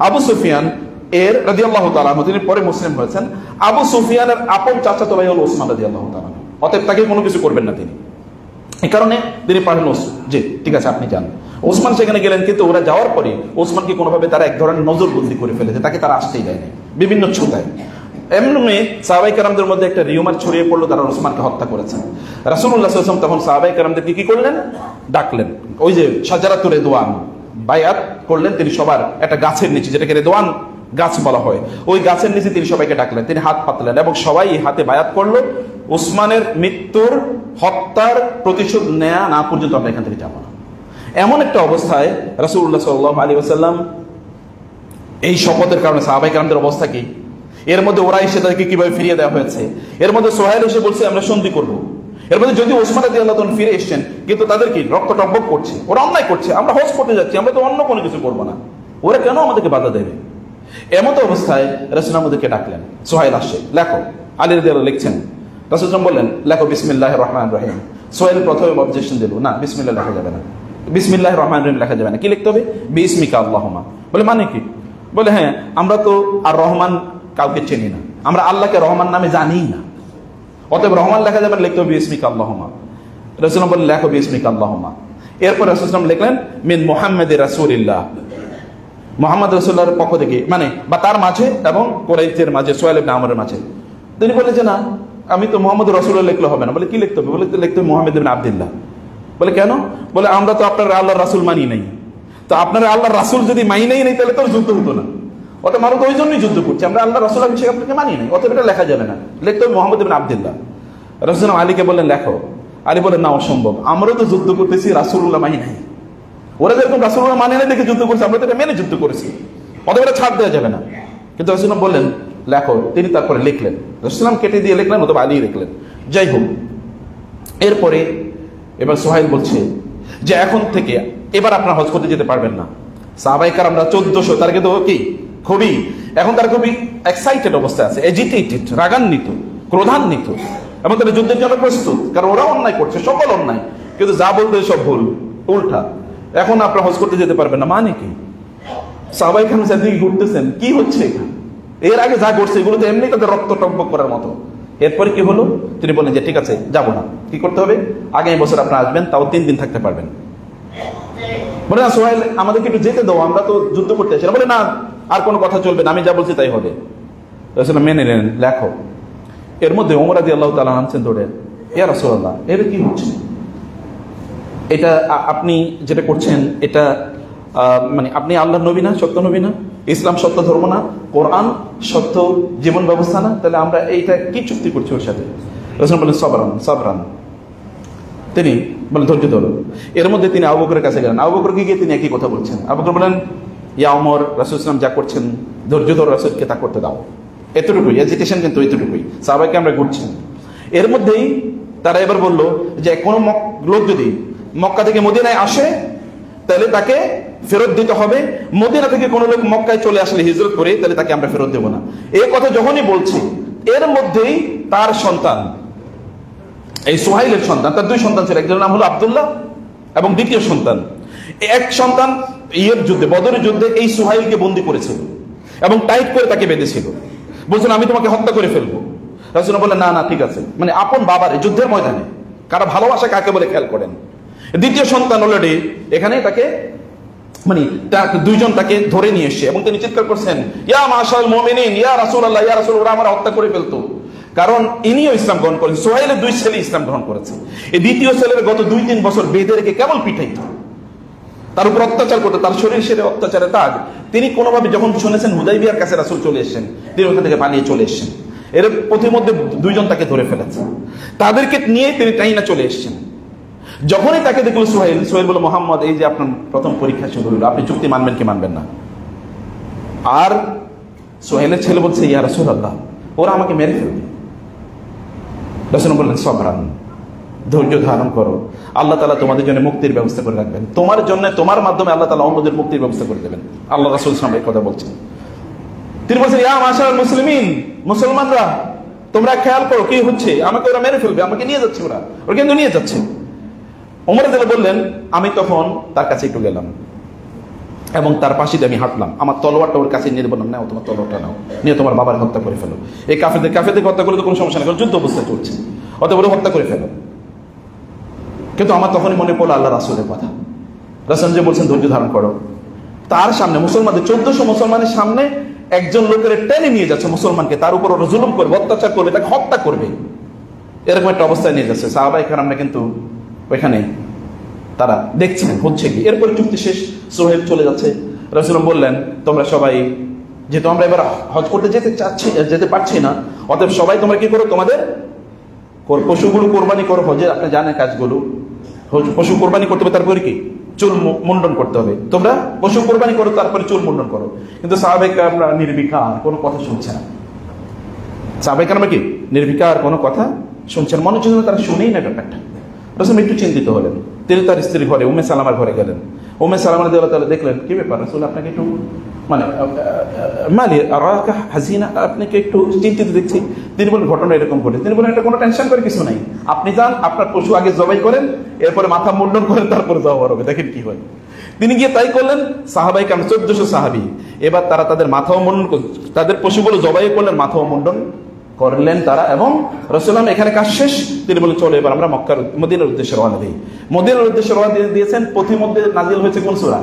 আবু সুফিয়ান এর রাদিয়াল্লাহু তাআলা আনহু, তিনি পরে মুসলিম হয়েছেন। আবু সুফিয়ানের আপন চাচাতো ভাই হলো ওসমান রাদিয়াল্লাহু তাআলা। অতএব তাকে কোনো কিছু করবেন না তিনি, এই কারণে তিনি পাঠান যে ঠিক আছে আপনি যান। ওসমান সেখানে গেলেন, কিন্তু ওরা যাওয়ার পরে ওসমানকে কোনোভাবে তারা এক ধরনের নজরবন্দি করে ফেলেছে, তাকে তারা আসতেই দেয়নি বিভিন্ন ছুতায়। এমনি সাহাবায়ে কেরামদের মধ্যে একটা রিউমার ছড়িয়ে পড়লো তারা ওসমানকে হত্যা করেছেন। রাসূলুল্লাহ সাল্লাল্লাহু আলাইহি ওয়াসাল্লাম তখন সাহাবায়ে কেরামদেরকে কি করলেন, ডাকলেন। ওই যে শাজারাতুর রিদওয়ান, বায়াত করলেন তিনি সবার একটা গাছের নিচে, যেটাকে রিদওয়ান গাছ বলা হয়, ওই গাছের নিচে তিনি সবাইকে ডাকলেন, তিনি হাত পাতলেন এবং সবাই হাতে বায়াত করলো, ওসমানের মৃত্যুর হত্যার প্রতিশোধ নেয়া না পর্যন্ত আমরা এখান থেকে যাবো না। এমন একটা অবস্থায় রাসূলুল্লাহ সাল্লাল্লাহু আলাইহি ওয়াসাল্লাম এই শপথের কারণে সাহাবায়ে কেরামদের অবস্থা কি, এর মধ্যে ওরা এসে তাদেরকে কিভাবে ফিরিয়ে দেওয়া হয়েছে, এর মধ্যে সোহেল এসে বলছে আমরা সন্ধি করব, এর মধ্যে যদি ওসমান রাদিয়াল্লাহু তাআলা ফিরে এসেছেন কিন্তু তাদের কি রক্ত টকবক করছে, ওরা অন্যায় করছে, আমরা হজ করতে যাচ্ছি, আমরা তো অন্য কোনো কিছু করবো না, ওরা কেন আমাদেরকে বাধা দেবে? এমত অবস্থায় রাসূল আমাদেরকে ডাকলেন, সোহেল আসছে, লেখো। আলী রাদিয়াল্লাহু লিখছেন, রাসূল বললেন লেখো বিসমিল্লাহির রহমানির রহিম। সোহেল প্রথমে অবজেকশন দিল, না বিসমিল্লাহ লেখা যাবে না, বিসমিল্লাহির রহমানির রহিম লেখা যাবে না, কি লিখতে হবে, বিসমিকা আল্লাহুম্মা। বলে মানে কি? বলে হ্যাঁ আমরা তো আর রহমান কাউকে চিনি না, আমরা আল্লাহকে রহমান নামে জানি না, অতএব রহমান লেখা যাবে না, লিখতে হবে বিসমিকা আল্লাহুম্মা। রাসূল বললেন লেখো বিসমিকা আল্লাহুম্মা। এরপর রাসূল লিখলেন মিন মুহাম্মাদির রাসূলিল্লাহ, মুহাম্মদ রাসূলুল্লাহর পক্ষ থেকে, মানে বা তার মাঝে এবং কুরাইশের মাঝে, সোহেল ইবনে আমরের মাঝে। তিনি বললেন যে না আমি তো মুহাম্মদ রাসূলুল্লাহ লিখলে হবে না। বলে কি লিখতে হবে? বলে লিখতে হবে মুহাম্মদ ইবনে আব্দুল্লাহ। বলে কেন? বলে আমরা তো আপনার আল্লাহর রাসূল মানি নাই, তো আপনার আল্লাহর রাসূল যদি মানি নাই তাহলে তো যুদ্ধ হতো না, অতএব আমরা তো ওই জন্যই যুদ্ধ করছি, আমরা আল্লাহ রাসূল হিসেবে আপনাকে মানি নাই, অতএব এটা লেখা যাবে না, লিখতে হবে মুহাম্মদ ইবনে আব্দুল্লাহ। রাসূল আলীকে বললেন লেখো। আলী বলেন না অসম্ভব, আমরাও তো যুদ্ধ করতেছি রাসূলুল্লাহ মানি নাই, ওরা যেরকম রাসূলুল্লাহ মানে না দেখে যুদ্ধ করছে, আমরা তো এটা মেনে যুদ্ধ করেছি, অতএব এটা ছাড় দেওয়া যাবে না। কিন্তু রাসূল বললেন লেখো। তিনি তারপরে লিখলেন, রাসূল কেটে দিয়ে লিখলেন, অথবা আলী লিখলেন। যাই হোক, এরপরে এবার সোহেল বলছে যে এখন থেকে এবার আপনার হজ করতে যেতে পারবেন না। সাহাবায়ে কেরামরা 1400, তার কিন্তু কি খুবই এখন তার খুবই এক্সাইটেড অবস্থায় আছে, এজিটেটেড, রাগান্বিত, ক্রোধান্বিত, এবং তারা যুদ্ধের জন্য প্রস্তুত, কারণ ওরা অন্যায় করছে, সকল অন্যায়, কিন্তু যা বলতে সব ভুল উল্টা। এখন আপনার হজ করতে যেতে পারবেন না মানে কি? সাহাবায়ে কেরাম সেদিকে ঘুরতেছেন, কি হচ্ছে এখানে? এর আগে যা করছে এগুলো তো এমনি তাদের রক্ত টকবক করার মতো। এরপরে কি হলো? তিনি বললেন যে ঠিক আছে যাবো না, কি করতে হবে, আগামী বছর আপনারা আসবেন, তাও 3 দিন থাকতে পারবেন। বলে না সোহেল আমাদেরকে একটু যেতে দাও, আমরা তো যুদ্ধ করতে আসি না। বলে না আর কোনো কথা চলবে না, আমি যা বলছি তাই হবে। রাসূল মেনে নিলেন, লেখো। এর মধ্যে ওমর রাদিয়াল্লাহু তাআলা নামছেন দৌড়ে, ইয়া রাসূলুল্লাহ, এটা কি হচ্ছে? এটা আপনি যেটা করছেন এটা মানে আপনি আল্লাহর নবী না, সত্য নবী না? ইসলাম সত্য ধর্ম না? কোরআন সত্য জীবন ব্যবস্থা না? তাহলে আমরা এইটা কি চুক্তি করছি ওর সাথে? রাসূল বলেন সাবরান সাবরান। তিনি বলেন ধৈর্য ধরো। এর মধ্যে তিনি আবু বকরের কাছে গেলেন। আবু বকরকে গিয়ে তিনি একই কথা বলছেন। আবু বকর বলেন, ইয়া ওমর, রাসূল সাল্লাল্লাহু আলাইহি ওয়াসাল্লাম যা করছেন ধৈর্য ধরো, রাসূলকে তা করতে দাও। এতটুকুই এজিটেশন, কিন্তু এতটুকুই। সাহাবাকে আমরা ঘুরছেন। এর মধ্যেই তারা এবার বলল যে কোনো লোক যদি মক্কা থেকে মদিনায় আসে তাহলে তাকে ফেরত দিতে হবে। মদিনা থেকে কোনো লোক মক্কায় চলে আসলে হিজরত করে, তাহলে তাকে আমরা ফেরত দেব না। এই কথা যখনই বলছি, এর মধ্যেই তার সন্তান, এই সুহাইলের সন্তান, তার দুই সন্তান ছিল, একজনের নাম হলো আব্দুল্লাহ এবং দ্বিতীয় সন্তান, এক সন্তান ইয়ের যুদ্ধে, বদরের যুদ্ধে এই সুহাইলকে বন্দী করেছিল এবং টাইট করে তাকে বেঁধেছিল। বলছেন আমি তোমাকে হত্যা করে ফেলবো। রাসূল বললেন না না, ঠিক আছে। মানে আপন বাবার যুদ্ধের ময়দানে কারা ভালোবাসা কাকে বলে খেয়াল করেন। দ্বিতীয় সন্তান অলরেডি এখানে তাকে মানে দুইজন তাকে ধরে নিয়ে এসছে এবং তিনি চিৎকার করছেন, ইয়া মাশাআল মুমিনিন, ইয়া রাসূলুল্লাহ, ইয়া রাসূল, ওরা আমার হত্যা করে ফেলতো। কারণ ইনিও ইসলাম গ্রহণ করেছেন, সুহাইলের দুই ছেলে ইসলাম গ্রহণ করেছে। এই দ্বিতীয় ছেলের গত 2-3 বছর বেঁধে রেখে কেবল পিঠাইত, তার উপর অত্যাচার করতো, তার শরীর সেরে অত্যাচারে তাগ। তিনি কোনোভাবে যখন শুনেছেন হুদাইবিয়ার কাছে রাসূল চলে এসেছেন, তিনি ওখান থেকে পালিয়ে চলে এসেছেন। এর প্রতিমধ্যে দুইজন তাকে ধরে ফেলেছে, তাদেরকে নিয়ে তিনি টাইনা চলে এসেছেন। যখনই তাকে দেখলো সোহেল বলল, মোহাম্মদ, এই যে আপনার প্রথম পরীক্ষা শুরু হলো, আপনি চুক্তি মানবেন কি মানবেন না? আর সোহেলের ছেলে বলছে, ইয়া রাসূলুল্লাহ, ওরা আমাকে মেরে ফেলবে। রাসূল বললেন সাবরান, ধৈর্য ধারণ করো, আল্লাহ তাআলা তোমাদের জন্য মুক্তির ব্যবস্থা করে রাখবেন, তোমার জন্য, তোমার মাধ্যমে আল্লাহ তাআলা অন্যদের মুক্তির ব্যবস্থা করে দেবেন। আল্লাহ রাসূল সাল্লাল্লাহু আলাইহি ওয়াসাল্লাম এই কথা বলছেন। তিনি বলছেন, ইয়া মাশাআল মুসলিমিন, মুসলমানরা তোমরা খেয়াল করো কি হচ্ছে, আমাকে ওরা মেরে ফেলবে, আমাকে নিয়ে যাচ্ছে, ওরা কিন্তু নিয়ে যাচ্ছে। ওমর রাদিয়াল্লাহু বললেন, আমি তখন তার কাছে একটু গেলাম এবং তার পাশে আমি হাঁটলাম, আমার তলোয়ারটা ওর কাছে নিয়ে বললাম, নাও তোমার তলোয়ারটা নাও, নিয়ে তোমার বাবার হত্যা করে ফেলো। এই কাফেরদের হত্যা করলে তো কোনো সমস্যা নেই, কারণ যুদ্ধ অবস্থায় চলছে, অতএব হত্যা করে ফেলো। কিন্তু আমার তখনই মনে পড়লো আল্লাহ রাসূলের কথা। রাসূল যে বলছেন ধৈর্য ধারণ করো, তার সামনে মুসলমানদের 1400 মুসলমানের সামনে একজন লোকের টেনে নিয়ে যাচ্ছে মুসলমানকে, তার উপর ওরা জুলুম করবে, অত্যাচার করবে, তাকে হত্যা করবে, এরকম একটা অবস্থায় নিয়ে যাচ্ছে। সাহাবায়ে কেরামরা কিন্তু ওইখানে তারা দেখছেন হচ্ছে কি। এরপরে চুক্তি শেষ, সোহেল চলে যাচ্ছে। রাসূল বললেন, তোমরা সবাই, যেহেতু আমরা এবার হজ করতে যেতে পারছি না, অতএব সবাই তোমরা কি করো, তোমাদের পশুগুলো কোরবানি করো। হজের আপনি জানেন কাজগুলো, পশু কোরবানি করতে হবে, তারপরে কি চুল মুন্ডন করতে হবে। তোমরা পশু কোরবানি করো, তারপরে চুল মুন্ডন করো। কিন্তু সাহাবায়ে কেরামরা নির্বিকার, কোনো কথা শুনছে না। সাহাবায়ে কেরামরা কি নির্বিকার, কোনো কথা শুনছেন, মনে হচ্ছে তারা শুনেই না ব্যাপারটা। রাসূল একটু চিন্তিত হলেন। তিনি তার স্ত্রীর ঘরে, উম্মে সালামার ঘরে গেলেন। উম্মে সালামা রাদিয়াল্লাহু তাআলা দেখলেন, কি ব্যাপার রাসূল, আপনাকে একটু মানে মালি আরাকা হাসিনা, আপনাকে একটু চিন্তিত দেখছি। তিনি বলেন, ঘটনা এরকম ঘটে। তিনি বলেন, এটা কোনো টেনশন করে কিছু নাই, আপনি যান, আপনার পশু আগে জবাই করেন, এরপরে মাথা মুন্ডন করেন, তারপরে জবাই হবে, দেখেন কি হয়। তিনি গিয়ে তাই করলেন। সাহাবায়ে কেরাম 1400 সাহাবী, এবার তারা তাদের মাথাও মুন্ডন, তাদের পশুগুলো জবাই করলেন, মাথাও মুন্ডন করলেন তারা। এবং রাসূল এখানে কাজ শেষ, তিনি বলেন, চলো এবার আমরা মদিনার উদ্দেশ্যে রওনা দিই। মদিনার উদ্দেশ্যে রওনা দিয়েছেন। প্রতিমধ্যে নাজিল হয়েছে কোন সূরা?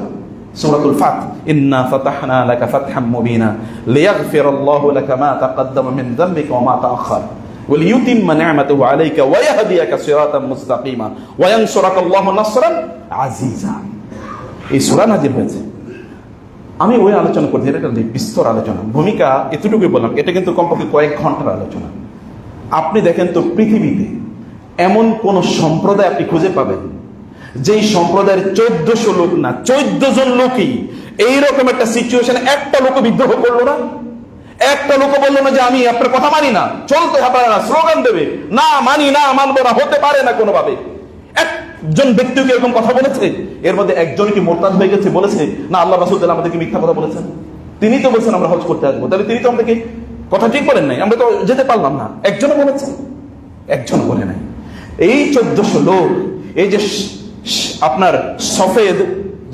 সূরাতুল ফাত। ইন্না ফাতাহনা লাকা ফাতহাম মুবিনা লিয়াগফিরাল্লাহু লাকা মা তাকাদ্দামা মিন যামবিকা ওয়া মা তাআখার ওয়া লিইউতিম্মা নি'মাতাহু আলাইকা ওয়া ইয়াহদিয়াকা সিরাতাম মুস্তাকিমা ওয়া ইয়ানসুরাকাল্লাহু নাসরান আজিজা। এই সূরা নাজিল হয়েছে। আমি ওই আলোচনা করছি, এটা বিস্তর আলোচনা, ভূমিকা এতটুকুই বললাম, এটা কিন্তু কমপক্ষে কয়েক ঘন্টার আলোচনা। আপনি দেখেন তো পৃথিবীতে এমন কোন সম্প্রদায় আপনি খুঁজে পাবেন যেই সম্প্রদায়ের 1400 লোক না, 14 জন লোকই এইরকম একটা সিচুয়েশনে একটা লোক বিদ্রোহ করলো না, একটা লোক বললো না যে আমি আপনার কথা মানি না, চলতে হবে না, স্লোগান দেবে না, মানি না, মানবো না, হতে পারে না কোনোভাবে। একজন ব্যক্তিকে এরকম কথা বলেছে? এর মধ্যে একজন কি মোরতাদ হয়ে গেছে, বলেছে না আল্লাহ রাসূল আমাদেরকে মিথ্যা কথা বলেছেন, তিনি তো বলছেন আমরা হজ করতে আসবো, তাহলে তিনি তো আমাদেরকে কথা ঠিক বলেন নাই, আমরা তো যেতে পারলাম না। একজনও বলেছেন? একজন বলে নাই। এই 1400 লোক, এই যে আপনার সফেদ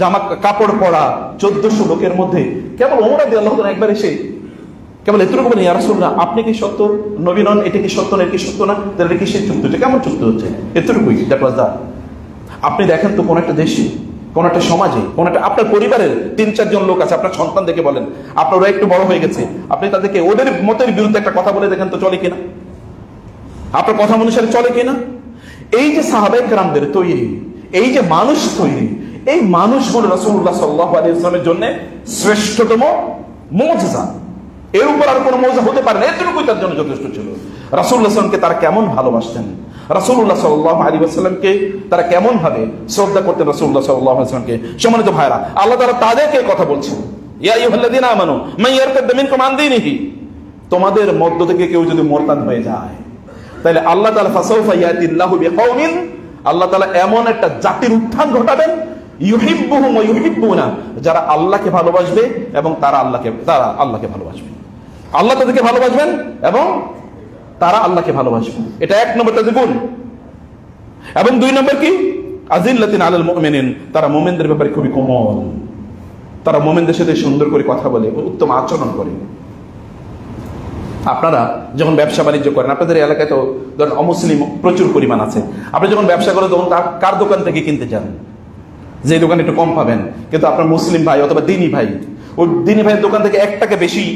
জামা কাপড় পরা 1400 লোকের মধ্যে কেবল ওমর রাদিয়াল্লাহু তাআলা একবার এসে কেবল এতটুকু বলেন, ইয়া রাসূলুল্লাহ, আপনি কি সত্য নবী নন? এটা কি সত্য না? এটা কি সত্য না? তাহলে এটা কিসের চুক্তি হচ্ছে, কেমন চুক্তি হচ্ছে? এতটুকুই, দ্যাট ওয়াজ দ্যাট। আপনি দেখেন তো কোন একটা দেশে কোন একটা সমাজে, কোন একটা আপনার পরিবারের 3-4 জন লোক আছে, আপনার সন্তান দেখে বলেন, আপনারা একটু বড় হয়ে গেছে, আপনি তাদেরকে ওদের মতের বিরুদ্ধে একটা কথা বলে দেখেন তো চলে কিনা, আপনার কথা অনুসারে চলে কিনা। এই যে সাহাবায়ে কেরামদের তৈরি, এই যে মানুষ তৈরি, এই মানুষগুলো রাসূলুল্লাহ সাল্লাল্লাহু আলাইহি ওয়াসাল্লামের জন্য শ্রেষ্ঠতম মুজিজা। এর উপর আর কোনো মুজিজা হতে পারে না, এতটুকুই তার জন্য যথেষ্ট ছিল। রাসূলুল্লাহ সাল্লাল্লাহু আলাইহি ওয়াসাল্লামকে তারা কেমন ভালোবাসতেন, রাসূলুল্লাহ সাল্লাল্লাহু আলাইহি ওয়াসাল্লামকে তারা কেমন ভাবে শ্রদ্ধা করতেন, রাসূলুল্লাহ সাল্লাল্লাহু আলাইহি ওয়াসাল্লামকে। সম্মানিত ভাইরা, আল্লাহ তাআলা তাদেরকে কথা বলছেন, ইয়া আইয়ুহাল্লাযীনা আমানু মান ইয়ারতাদ্দা মিনকুম আন দীনিহি, তোমাদের মধ্য থেকে কেউ যদি মুরতাদ হয়ে যায়, তাহলে আল্লাহ তাআলা ফাসাউফা ইয়াতিল্লাহু বিকওমিন, আল্লাহ তাআলা এমন একটা জাতির উত্থান ঘটাবেন, ইউহিব্বুহুম ওয়া ইউহিব্বুনা, যারা আল্লাহকে ভালোবাসবে এবং তারা আল্লাহকে ভালোবাসবে। আল্লাহ তাদেরকে ভালোবাসবেন এবং তারা আল্লাহকে ভালোবাসবে। এটা 1 নম্বর তাদের গুণ। এবং 2 নম্বর কি, আজিল্লাতিন আলাল মুমিনিন, তারা মুমিনদের ব্যাপারে খুবই কোমল, তারা মুমিনদের সাথে সুন্দর করে কথা বলে, উত্তম আচরণ করে। আপনারা যখন ব্যবসা বাণিজ্য করেন, আপনাদের এলাকায় তো ধরেন অমুসলিম প্রচুর পরিমাণ আছে, আপনি যখন ব্যবসা করেন তখন কার দোকান থেকে কিনতে যান, যে দোকানে একটু কম পাবেন, কিন্তু আপনার মুসলিম ভাই অথবা দিনী ভাই, ওই দিনী ভাইয়ের দোকান থেকে 1 টাকা বেশি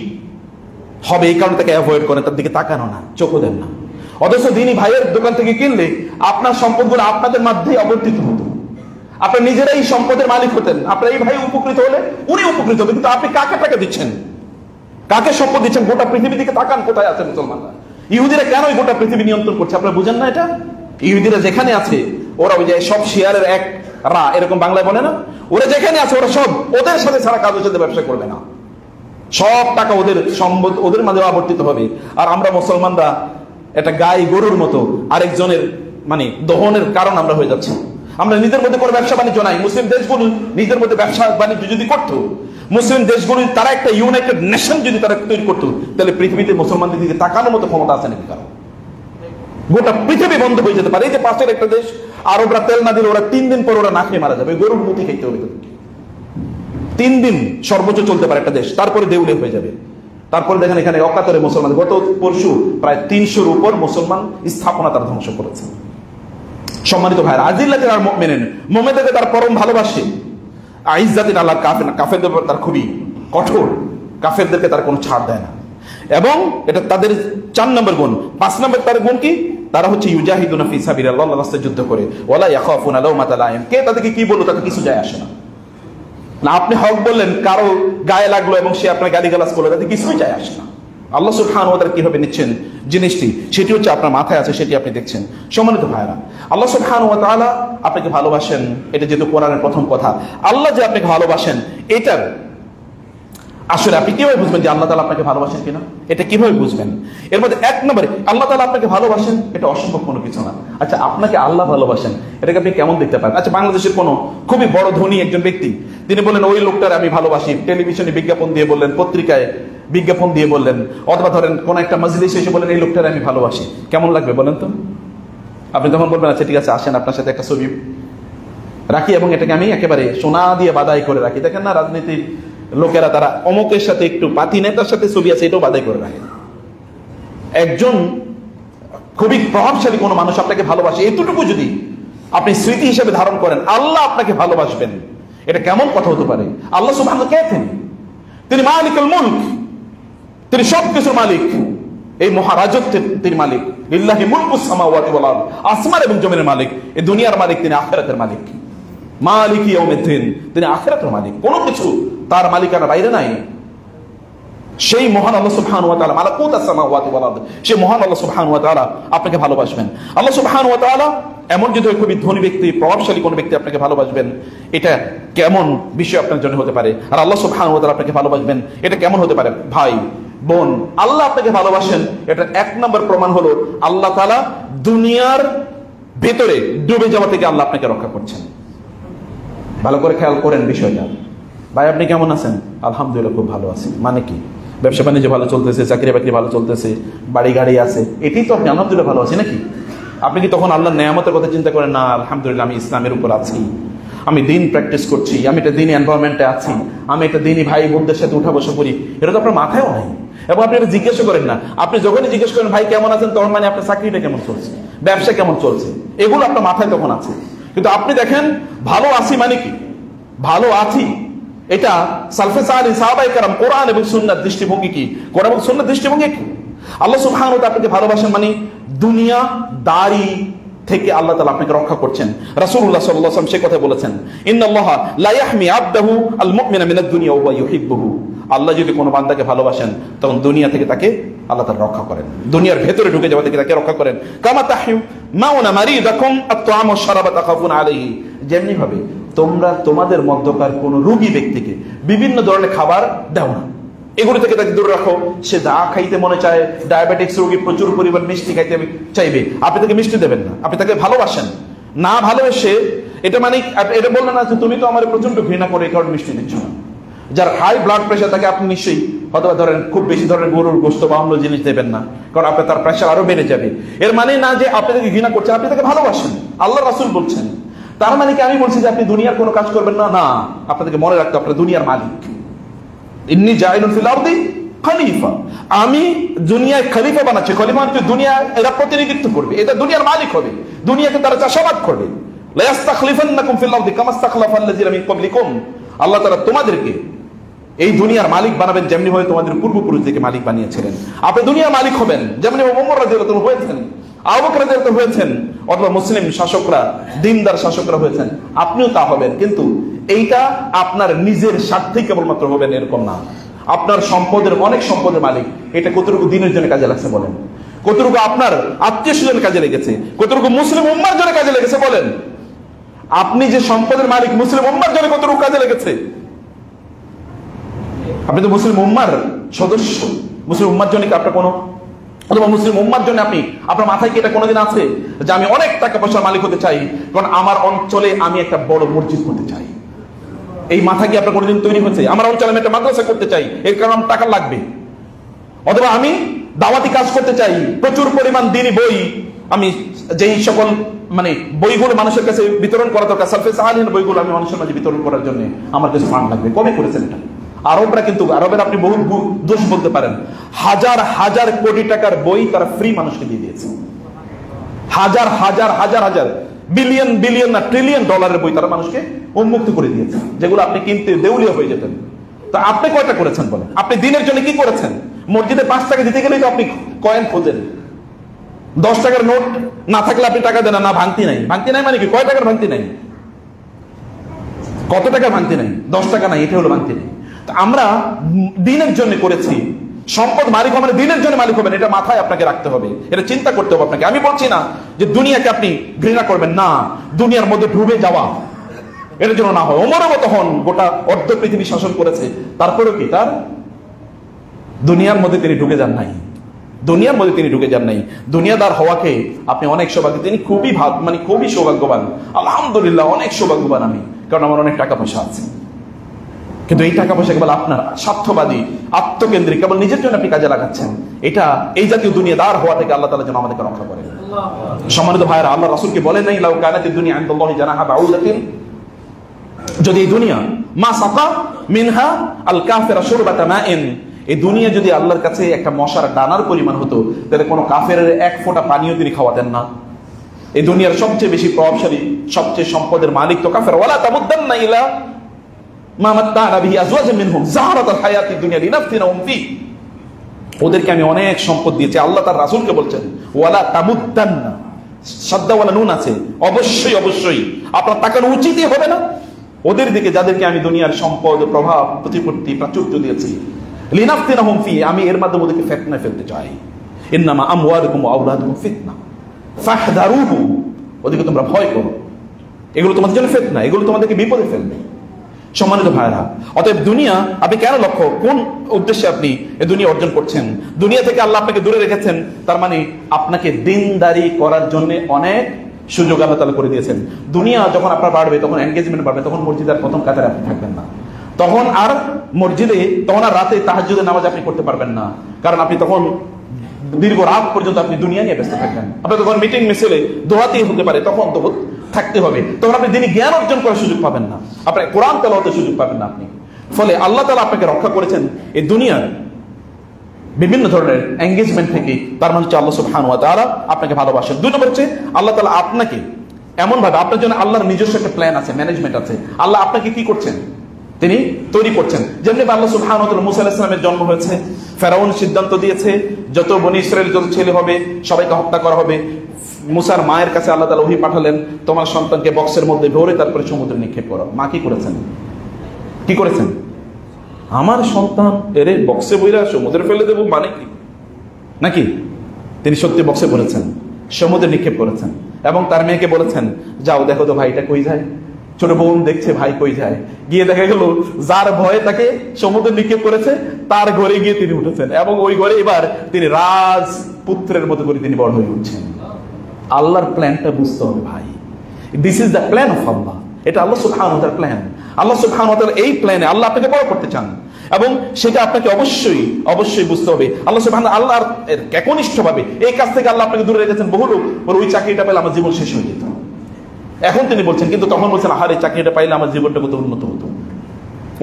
হবে, এই কারণে তাকে অ্যাভয়েড করেন, তার দিকে তাকানো না, চোখও দেন না। অথচ দিনী ভাইয়ের দোকান থেকে কিনলে আপনার সম্পদগুলো আপনাদের মধ্যেই অবর্তিত হতো, আপনার নিজেরাই সম্পদের মালিক হতেন, আপনার এই ভাই উপকৃত হলে উনি উপকৃত হবেন। কিন্তু আপনি কাকে টাকা দিচ্ছেন, কাকে সম্পদ দিচ্ছেন? গোটা পৃথিবী দিকে তাকান, কোথায় আছে মুসলমানরা? ইহুদিরা কেন গোটা পৃথিবী নিয়ন্ত্রণ করছে আপনারা বুঝেন না এটা? ইহুদিরা যেখানে আছে, ওরা ওই যে সব শেয়ারের এক রা, এরকম বাংলায় বলে না, ওরা যেখানে আছে ওরা সব ওদের সাথে ছাড়া কারোর সাথে ব্যবসা করবে না, সব টাকা ওদের সম্পদ ওদের মাঝে আবর্তিত হবে। আর আমরা মুসলমানরা একটা গাই গরুর মতো আরেকজনের মানে দহনের কারণ আমরা হয়ে যাচ্ছি। আমরা নিজের মধ্যে কোনো ব্যবসা বাণিজ্য নাই। মুসলিম দেশগুলো নিজের মধ্যে ব্যবসা বাণিজ্য যদি করতো, মুসলিম দেশগুলো তারা একটা ইউনাইটেড নেশন যদি তারা তৈরি করতো, তাহলে পৃথিবীতে মুসলমানদের দিকে তাকানোর মতো ক্ষমতা আছে নাকি কারণ? গোটা পৃথিবী বন্ধ হয়ে যেতে পারে। এই যে পাশের একটা দেশ, আরবরা তেল না দিলে ওরা 3 দিন পর ওরা না খেয়ে মারা যাবে, গরুর মুতি খেতে হবে। 3 দিন সর্বোচ্চ চলতে পারে একটা দেশ, তারপরে দেউলে হয়ে যাবে। তারপরে দেখেন এখানে অকাতরে মুসলমান, গত পরশু প্রায় 300-র উপর মুসলমান স্থাপনা তারা ধ্বংস করেছে। সম্মানিত ভাইরা, আজিল্লাতিন আলাল মুমিনিন, মুমিনদেরকে তার পরম ভালোবাসে। আইজ্জাতিন আলাল কাফির, কাফেরদের উপর তার খুবই কঠোর, কাফেরদেরকে তার কোনো ছাড় দেয় না। এবং এটা তাদের 4 নম্বর গুণ। 5 নম্বর তার গুণ কি, তারা হচ্ছে ইউজাহিদুনা ফি সাবিলিল্লাহ, আল্লাহর রাস্তায় যুদ্ধ করে। ওয়ালা ইয়াখাফুনা লাওমাতা লাইম, কে তাদেরকে কি বললো তাতে কিছু যায় আসে না। না আপনি হক বললেন, কারো গায়ে লাগলো এবং সে আপনার গালিগালাজ করলো, তাতে কিছুই যায় আসে না। আল্লাহ সুবহানাহু ওয়া তাআলা কিভাবে নিচ্ছেন জিনিসটি, সেটি হচ্ছে আপনার মাথায় আছে, সেটি আপনি দেখছেন। সম্মানিত ভাইরা, আল্লাহ সুবহানাহু ওয়া তাআলা আপনাকে ভালোবাসেন, এটা যেহেতু কোরআনের প্রথম কথা। আল্লাহ যে আপনাকে ভালোবাসেন, এটার আসলে আপনি কিভাবে বুঝবেন যে আল্লাহ তাআলা আপনাকে ভালোবাসেন কিনা? এটা কিভাবে বুঝবেন? এর মধ্যে 1 নম্বরে আল্লাহ তাআলা আপনাকে ভালোবাসেন, এটা অসম্ভব কোনো কিছু না। আচ্ছা, আপনাকে আল্লাহ ভালোবাসেন, এটাকে আপনি কেমন দেখতে পারেন? আচ্ছা, বাংলাদেশের কোনো খুবই বড় ধনী একজন ব্যক্তি, তিনি বললেন ওই লোকটার আমি ভালোবাসি, টেলিভিশনে বিজ্ঞাপন দিয়ে বললেন, পত্রিকায় বিজ্ঞাপন দিয়ে বললেন, অথবা ধরেন কোন একটা মজলিসে এসে বললেন এই লোকটার আমি ভালোবাসি, কেমন লাগবে বলেন তো? আপনি তখন বলবেন আচ্ছা ঠিক আছে, আসেন আপনার সাথে একটা ছবি রাখি এবং এটাকে আমি একেবারে সোনা দিয়ে বাদাই করে রাখি। দেখেন না রাজনীতির লোকেরা, তারা অমুকের সাথে একটু পাতি নেতার সাথে ছবি আছে, এটাও বাদাই করে রাখে। একজন খুবই প্রভাবশালী কোনো মানুষ আপনাকে ভালোবাসে, এতটুকু যদি আপনি স্মৃতি হিসেবে ধারণ করেন, আল্লাহ আপনাকে ভালোবাসবেন, এটা কেমন কথা হতে পারে? আল্লাহ সুবহানাহু কে? তিনি মালিকুল মুলক, তিনি সবকিছুর মালিক, এই মহারাজত্বের তিনি মালিক। লিল্লাহি মুলকুস সামাওয়াতি ওয়াল আরদ, আসমান এবং জমিনের মালিক, এই দুনিয়ার মালিক, তিনি আখিরাতের মালিক। মালিক ইয়াউমিদ্দিন, তিনি আখিরাতের মালিক, কোনো কিছু তার মালিকানার বাইরে নাই। সেই মহান আল্লাহ সুবহানাহু ওয়া তাআলা, মালাকুতাস সামাওয়াতি ওয়াল আরদ, সেই মহান আল্লাহ সুবহানাহু ওয়া তাআলা আপনাকে ভালোবাসবেন। আল্লাহ সুবহানাহু ওয়া তাআলা এমন যদি খুবই ধনী ব্যক্তি, প্রভাবশালী কোন ব্যক্তি আপনাকে ভালোবাসবেন, এটা কেমন বিষয় আপনার জন্য হতে পারে? আর আল্লাহ সুবহানাহু ওয়া তাআলা আপনাকে ভালোবাসবেন, এটা কেমন হতে পারে? ভাই বোন, আল্লাহ আপনাকে ভালোবাসেন, এটা 1 নম্বর প্রমাণ হলো আল্লাহ তাআলা দুনিয়ার ভেতরে ডুবে যাওয়া থেকে আল্লাহ আপনাকে রক্ষা করছেন। ভালো করে খেয়াল করেন বিষয়টা। ভাই আপনি কেমন আছেন? আলহামদুলিল্লাহ খুব ভালো আছি। মানে কি? ব্যবসা বাণিজ্য ভালো চলতেছে, চাকরি বাকরি ভালো চলতেছে, বাড়ি গাড়ি আছে, এটাই তো আপনি আলহামদুলিল্লাহ ভালো আছি নাকি? আপনি কি তখন আল্লাহর নেয়ামতের কথা চিন্তা করেন? না, আলহামদুলিল্লাহ আমি ইসলামের উপর আছি, আমি দিন প্র্যাকটিস করছি, আমি একটা দিনই এনভায়রনমেন্টে আছি, আমি একটা দিনই ভাই বোনদের সাথে উঠা বসা করি, এটা তো আপনার মাথায়ও নাই। এবং আপনি এটা জিজ্ঞাসা করেন না। আপনি যখনই জিজ্ঞেস করেন ভাই কেমন আছেন, তখন মানে আপনার চাকরিটা কেমন চলছে, ব্যবসা কেমন চলছে, এগুলো আপনার মাথায় তখন আছে। কিন্তু আপনি দেখেন ভালো আছি মানে কি? ভালো আছি, এটা সালফে সালেহিন সাহাবায়ে কেরাম কোরআন এবং সুন্নাহর দৃষ্টিভঙ্গি কি? কোরআন এবং সুন্নাহর দৃষ্টিভঙ্গি কি? আল্লাহ সুবহানাহু ওয়া তাআলা আপনাকে ভালোবাসেন মানে দুনিয়া দারি থেকে আল্লাহ তাআলা আপনাকে রক্ষা করছেন। রাসূলুল্লাহ সাল্লাল্লাহু আলাইহি ওয়াসাল্লাম সেই কথা বলেছেন, ইন্নাল্লাহা লা ইয়াহমি আবদাহু আল মুমিনা মিনাদ দুনিয়া ওয়া ইউহিব্বুহু। আল্লাহ যদি কোনো বান্দাকে ভালোবাসেন তখন দুনিয়া থেকে তাকে আল্লাহ তাআলা রক্ষা করেন, দুনিয়ার ভেতরে ঢুকে যাওয়া থেকে তাকে রক্ষা করেন। কামা তাহমাউনা মারিদাকুম আত-তাআম ওয়াশ-শারাবা তাখাফুনা আলাইহি, যেমনি ভাবে তোমরা তোমাদের মধ্যকার কোন রোগী ব্যক্তিকে বিভিন্ন ধরনের খাবার দাও না, এগুলো থেকে তাকে দূরে রাখো। সে যা খাইতে মনে চায়, ডায়াবেটিক্স রোগী প্রচুর পরিমাণ মিষ্টি খাইতে চাইবে, আপনি তাকে মিষ্টি দেবেন না, আপনি তাকে ভালোবাসেন না। ভালোবেসে এটা মানে এটা বললেন না যে তুমি তো আমার প্রচন্ড ঘৃণা করে এই কারণে মিষ্টি দিচ্ছ না। যার হাই ব্লাড প্রেশার তাকে আপনি নিশ্চয়ই অথবা ধরেন খুব বেশি ধরনের গরুর গোশত বা অন্য জিনিস দেবেন না, কারণ আপনার তার প্রেশার আরো বেড়ে যাবে। এর মানে না যে আপনি তাকে ঘৃণা করছেন, আপনি তাকে ভালোবাসেন। আল্লাহ রাসূল বলছেন, তার মানে কি আমি বলছি যে আপনি দুনিয়ার কোনো কাজ করবেন না? না, আপনাদেরকে মনে রাখতে আপনার দুনিয়ার মালিক। ইন্নী জাইলুন ফিল আরদি খলিফা, আমি দুনিয়ায় খলিফা বানাচ্ছি। খলিফা মানে দুনিয়া এরা প্রতিনিধিত্ব করবে, এটা দুনিয়ার মালিক হবে, দুনিয়াকে তারা চাষাবাদ করবে। লা ইস্তাখলিফান্নাকুম ফিল আরদি কামা ইস্তাখলাফাল্লাযিনা মিন ক্বাবলিকুম, আল্লাহ তাআলা তোমাদেরকে এই দুনিয়ার মালিক বানাবেন যেমনি ভাবে তোমাদের পূর্বপুরুষদেরকে মালিক বানিয়েছিলেন। আপনি দুনিয়ার মালিক হবেন যেমনি ওমর রাদিয়াল্লাহু আনহু হয়েছেন, আবু বকর রাদিয়াল্লাহু আনহু হয়েছেন, অথবা মুসলিম শাসকরা দিনদার শাসকরা হয়েছেন, আপনিও তা হবেন। কিন্তু এইটা আপনার নিজের স্বার্থেই কেবলমাত্র হবেন এরকম না। আপনার সম্পদের অনেক সম্পদের মালিক, এটা কতটুকু দিনের জন্য কাজে লাগছে বলেন? কতটুকু আপনার আত্মীয় স্বজনের কাজে লেগেছে? কতটুকু মুসলিম উম্মার জন্য কাজে লেগেছে বলেন? আপনি যে সম্পদের মালিক মুসলিম উম্মার জন্য কতটুকু কাজে লেগেছে? আপনি তো মুসলিম উম্মার সদস্য। মুসলিম উম্মার জন্য কি আপনার কোনো অথবা মুসলিম উম্মার জন্য আপনি আপনার মাথায় কি এটা কোনোদিন আছে যে আমি অনেক টাকা পয়সার মালিক হতে চাই, কারণ আমার অঞ্চলে আমি একটা বড় মসজিদ করতে চাই? এই মাথা কি আপনার কোনোদিন তৈরি হয়েছে? আমার অঞ্চলে আমি একটা মাদ্রাসা করতে চাই, এর কারণে আমার টাকা লাগবে। অথবা আমি দাওয়াতি কাজ করতে চাই, প্রচুর পরিমাণ দ্বীনি বই, আমি যেই সকল মানে বইগুলো মানুষের কাছে বিতরণ করা দরকার, সালফে সালেহিন বইগুলো আমি মানুষের মাঝে বিতরণ করার জন্য আমার কাছে ফান্ড লাগবে। কবে করেছেন এটা? আরবরা কিন্তু, আরবের আপনি বহু দোষ বলতে পারেন, হাজার হাজার কোটি টাকার বই তারা ফ্রি মানুষকে দিয়ে দিয়েছে। হাজার হাজার হাজার হাজার বিলিয়ন বিলিয়ন না ট্রিলিয়ন ডলারের বই তারা মানুষকে উন্মুক্ত করে দিয়েছে, যেগুলো আপনি কিনতে দেউলিয়া হয়ে যেতেন। তা আপনি কয়টা করেছেন বলেন? আপনি দিনের জন্য কি করেছেন? মসজিদে 5 টাকা দিতে গেলেই তো আপনি কয়েন খোঁজেন। 10 টাকার নোট না থাকলে আপনি টাকা দেন না। ভাঙতি নাই, ভাঙতি নাই মানে কি? কয় টাকার ভাঙতি নাই? কত টাকার ভাঙতি নাই? 10 টাকা নাই, এটা হলো ভাঙতি নাই। আমরা দিনের জন্য করেছি, সম্পদ মালিক হবেন দিনের জন্য মালিক হবেন, এটা মাথায় আপনাকে রাখতে হবে, এটা চিন্তা করতে হবে আপনাকে। আমি বলছি না যে দুনিয়াকে আপনি ঘৃণা করবেন না, দুনিয়ার মধ্যে ডুবে যাওয়া এর জন্য না হয়। ওমরও তখন গোটা অর্ধ পৃথিবী শাসন করেছে, তারপরেও কি তার দুনিয়ার মধ্যে তিনি ঢুকে যান নাই, দুনিয়ার মধ্যে তিনি ঢুকে যান নাই। দুনিয়াদার হওয়াকে আপনি অনেক সৌভাগ্য, তিনি খুবই মানে খুবই সৌভাগ্যবান। আলহামদুলিল্লাহ অনেক সৌভাগ্যবান আমি, কারণ আমার অনেক টাকা পয়সা আছে। কিন্তু এই টাকা পয়সা কেবল আপনার স্বার্থবাদী আত্মকেন্দ্রিক, কেবল নিজের জন্য আপনি কাজে লাগাচ্ছেন। এটা এই জাতীয় দুনিয়াদার হওয়া থেকে আল্লাহ তাআলা যেন আমাদেরকে রক্ষা করেন। সম্মানিত ভাইরা, আল্লাহ রাসূলকে বলেন নাই লাউ কানাতিদ দুনিয়া ইনদাল্লাহি জানাহা বাউদাতিন, যদি এই দুনিয়া মা সাকা মিনহা আল কাফিরা শুরবাতা মাইন, এই দুনিয়া যদি আল্লাহর কাছে একটা মশার ডানার পরিমাণ হতো, তাহলে কোনো কাফেরের এক ফোঁটা পানিও তিনি খাওয়াতেন না। এই দুনিয়ার সবচেয়ে বেশি প্রভাবশালী, সবচেয়ে সম্পদের মালিক তো কাফের। ওয়ালা তামুদ্দান্না ইলা মা মাত্তা'না বিহি আজওয়াজাম মিনহুম যাহরাতাল হায়াতিদ দুনিয়া লিনাফতিনাহুম ফি, ওদেরকে আমি অনেক সম্পদ দিয়েছি। আল্লাহ তার রাসূলকে বলছেন ওয়ালা তামুদ্দান্না, সাদ্দাওয়ালা নুন আছে, অবশ্যই অবশ্যই আপনার তাকানো উচিতই হবে না ওদের দিকে যাদেরকে আমি দুনিয়ার সম্পদ, প্রভাব, প্রতিপত্তি, প্রাচুর্য দিয়েছি। লিনাফতিনাহুম ফি, আমি এর মাধ্যমে ওদেরকে ফিতনায় ফেলতে চাই। ইন্নামা আমওয়ালুকুম ওয়া আওলাদুকুম ফিতনা ফাহদারুহু, ওদেরকে তোমরা ভয় করো, এগুলো তোমাদের জন্য ফিতনা, এগুলো তোমাদেরকে বিপদে ফেলবে। সম্মানিত ভাইরা, অতএব দুনিয়া আপনি কেন লক্ষ্য, কোন উদ্দেশ্যে আপনি এই দুনিয়া অর্জন করছেন? দুনিয়া থেকে আল্লাহ আপনাকে দূরে রেখেছেন, তার মানে আপনাকে দিনদারি করার জন্য অনেক সুযোগ আল্লাহ তাআলা করে দিয়েছেন। দুনিয়া যখন আপনার বাড়বে, তখন এনগেজমেন্ট বাড়বে, তখন মসজিদের প্রথম কাতারে আপনি থাকবেন না, তখন আর মসজিদে, তখন আর রাতে তাহাজ্জুদের নামাজ আপনি করতে পারবেন না, কারণ আপনি তখন দীর্ঘ রাত পর্যন্ত আপনি দুনিয়া নিয়ে ব্যস্ত থাকবেন। আপনি তখন মিটিং মিছিলে দোহাতেই হতে পারে, তখন তো থাকতে হবে, তখন আপনি দিনই জ্ঞান অর্জন করার সুযোগ পাবেন না, আপনি কোরআন তেলাওয়াতের সুযোগ পাবেন না আপনি। ফলে আল্লাহ তাআলা আপনাকে রক্ষা করেছেন এই দুনিয়ার বিভিন্ন ধরনের এঙ্গেজমেন্ট থেকে। তার মানে হচ্ছে আল্লাহ সুবহানাহু ওয়া তাআলা আপনাকে ভালোবাসেন। 2 নম্বর হচ্ছে আল্লাহ তাআলা আপনাকে এমন ভাবে আপনার জন্য আল্লাহর নিজস্ব একটা প্ল্যান আছে, ম্যানেজমেন্ট আছে। আল্লাহ আপনাকে কি করছেন, তিনি তৈরি করছেন। যেমনি আল্লাহ সুবহানাহু ওয়া তাআলা মুসা আলাইহিস সালামের জন্ম হয়েছে, ফেরাউন সিদ্ধান্ত দিয়েছে যত বনী ইসরায়েল যত ছেলে হবে সবাইকে হত্যা করা হবে। মুসার মায়ের কাছে আল্লাহ তাআলা ওহী পাঠালেন, তোমার সন্তানকে বক্সের মধ্যে ভরে তারপরে সমুদ্রে নিক্ষেপ করো। মা কি করেছেন, কি করেছেন? আমার সন্তান এরে বক্সে বইরা সমুদ্রে ফেলে দেবো মানে কি, নাকি? তিনি সত্যি বক্সে ভরেছেন, সমুদ্রে নিক্ষেপ করেছেন এবং তার মেয়েকে বলেছেন, যাও দেখো তো ভাইটা কই যায়। ছোট বোন দেখছে ভাই কই যায়, গিয়ে দেখা গেল যার ভয়ে তাকে সমুদ্রে নিক্ষেপ করেছে তার ঘরে গিয়ে তিনি উঠেছেন এবং ওই ঘরে এবার তিনি রাজপুত্রের মতো করে তিনি বড় হয়ে উঠছেন। আল্লাহর প্ল্যানটা বুঝতে হবে ভাই। This is the plan of Allah. এটা আল্লাহ সুবহানাহু ওয়া তাআলার প্ল্যান। আল্লাহ সুবহানাহু ওয়া তাআলা এই প্ল্যানে আল্লাহ আপনাকে বড় করতে চান এবং সেটা আপনাকে অবশ্যই অবশ্যই বুঝতে হবে। আল্লাহ সুবহানাহু আল্লাহর একনিষ্ঠভাবে এই কাজ থেকে আল্লাহ আপনাকে দূরে রেখেছেন। বহু লোক ওই চাকরিটা পেলে আমার জীবন শেষ হয়ে যেত, এখন তিনি বলছেন, কিন্তু তখন বলছেন আহার এই চাকরিটা পাইলে আমার জীবনটা কত উন্নত হতো,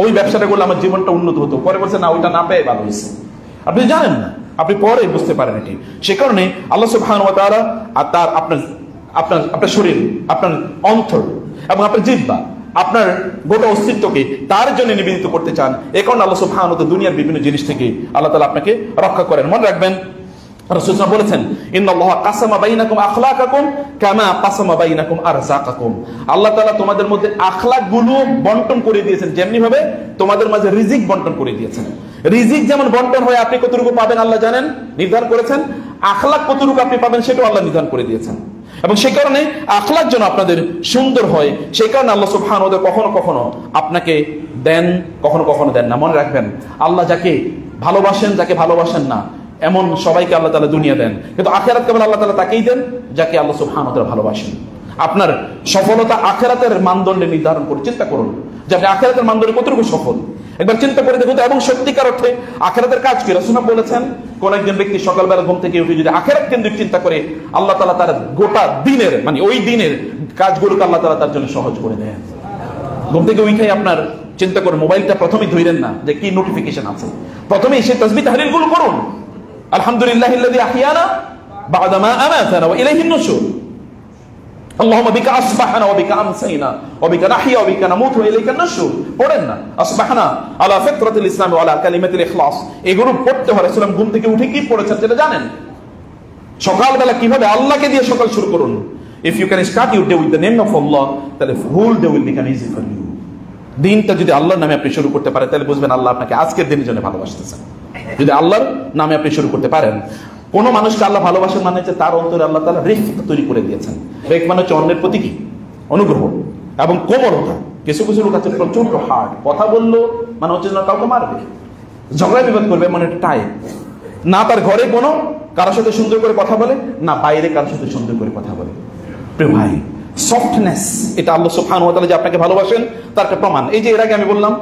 ওই ব্যবসাটা করলে আমার জীবনটা উন্নত হতো। পরে বলছেন না, ওইটা না পেয়ে ভালো হয়েছে। আপনি জানেন না, আপনি পরে বুঝতে পারেন এটি। সে কারণে আল্লাহ সুবহানাহু ওয়া তাআলা তার আপনার শরীর, আপনার অন্তর এবং আপনার জিহ্বা, আপনার গোটা অস্তিত্বকে তার জন্য নিবেদিত করতে চান। এ কারণে আল্লাহ সুবহানাহু ওয়া তাআলা দুনিয়ার বিভিন্ন জিনিস থেকে আল্লাহ তাআলা আপনাকে রক্ষা করেন। মনে রাখবেন রাসূল সাল্লাল্লাহু আলাইহি ওয়াসাল্লাম বলেছেন, ইন্নাল্লাহা কাসামা বাইনাকুম আখলাকাকুম কামা কাসামা বাইনাকুম আরযাকাকুম। আল্লাহ তাআলা তোমাদের মধ্যে আখলাকগুলো বণ্টন করে দিয়েছেন, যেমনি ভাবে তোমাদের মাঝে রিজিক বণ্টন করে দিয়েছেন। রিজিক যেমন বণ্টন হয় আপনি কতটুকু পাবেন আল্লাহ জানেন, নির্ধারণ করেছেন। আখলাক কতটুকু আপনি পাবেন সেটাও আল্লাহ নির্ধারণ করে দিয়েছেন এবং সেই কারণে আখলাক যেন আপনাদের সুন্দর হয় সেই কারণে আল্লাহ সুবহানাহু ওয়া তাআলা কখনো কখনো আপনাকে দেন, কখনো কখনো দেন না। মনে রাখবেন আল্লাহ যাকে ভালোবাসেন, যাকে ভালোবাসেন না এমন সবাইকে আল্লাহ তাআলা দুনিয়া দেন, কিন্তু আখিরাত কেবল আল্লাহ তাআলা তাকেই দেন যাকে আল্লাহ সুবহানাহু ওয়া তাআলা ভালোবাসেন। আপনার সফলতা আখিরাতের মানদণ্ডে নির্ধারণ করে চিন্তা করুন যে আপনি আখিরাতের মানদণ্ডে কতটুকু সফল, একবার চিন্তা করে দেখুন তো। এবং সত্যিকার অর্থে আখিরাতের কাজ কি? রাসূল বলেছেন, কোন একজন ব্যক্তি সকালবেলা ঘুম থেকে উঠে যদি আখিরাত কেন্দ্রিক চিন্তা করে আল্লাহ তাআলা তার গোটা দিনের মানে ওই দিনের কাজগুলোকে আল্লাহ তাআলা তার জন্য সহজ করে দেন। ঘুম থেকে উঠে আপনার চিন্তা করুন, মোবাইলটা প্রথমেই ধরেন না যে কি নোটিফিকেশন আছে, প্রথমেই সেই তাসবিহ তাহলিল গুলো করুন। আলহামদুলিল্লাহিল্লাযী আহইয়ানা বা'দা মা আমাতানা ওয়া ইলাইহিন নুশুর। আল্লাহুম্মা বিকা আসবাহনা ওয়া বিকা আমসাইনা ওয়া বিকা নাহইয়া ওয়া বিকা নামুতু ওয়া ইলাইকান নুশুর। পড়েন না আসবাহনা আলা ফিতরাতিল ইসলাম ওয়া আলা কালিমাতিল ইখলাস। এগুলো পড়তে হয়। রাসূল ঘুম থেকে উঠে কি পড়েছেন সেটা জানেন। সকালবেলা কিভাবে আল্লাহকে দিয়ে সকাল শুরু করুন। If you can start your day with the name of Allah, তাহলে whole day will become easy for you. দিনটা যদি আল্লাহর নামে আপনি শুরু করতে পারেন তাহলে বুঝবেন আল্লাহ আপনাকে আজকের দিনের জন্য ভালোবাসতেছেন। যদি আল্লাহর নামে আপনি শুরু করতে পারেন, কোন মানুষকে আল্লাহ ভালোবাসেন মানে হচ্ছে তার অন্তরে আল্লাহ তাআলা রিফক তৈরি করে দিয়েছেন। রিফক মানে হচ্ছে অন্যের প্রতি কি অনুগ্রহ এবং কোমলতা। কিছু কিছু লোক আছে প্রচন্ড হার্ড, কথা বললো মানে হচ্ছে না কাউকে মারবে, ঝগড়া বিবাদ করবে, মানে টাইপ না তার ঘরে কোনো কারোর সাথে সুন্দর করে কথা বলে না বাইরে কারোর সাথে সুন্দর করে কথা বলে। প্রিয় ভাই, সফটনেস এটা আল্লাহ সুবহানাহু ওয়া তাআলা যে আপনাকে ভালোবাসেন তার একটা প্রমাণ। এই যে এর আগে আমি বললাম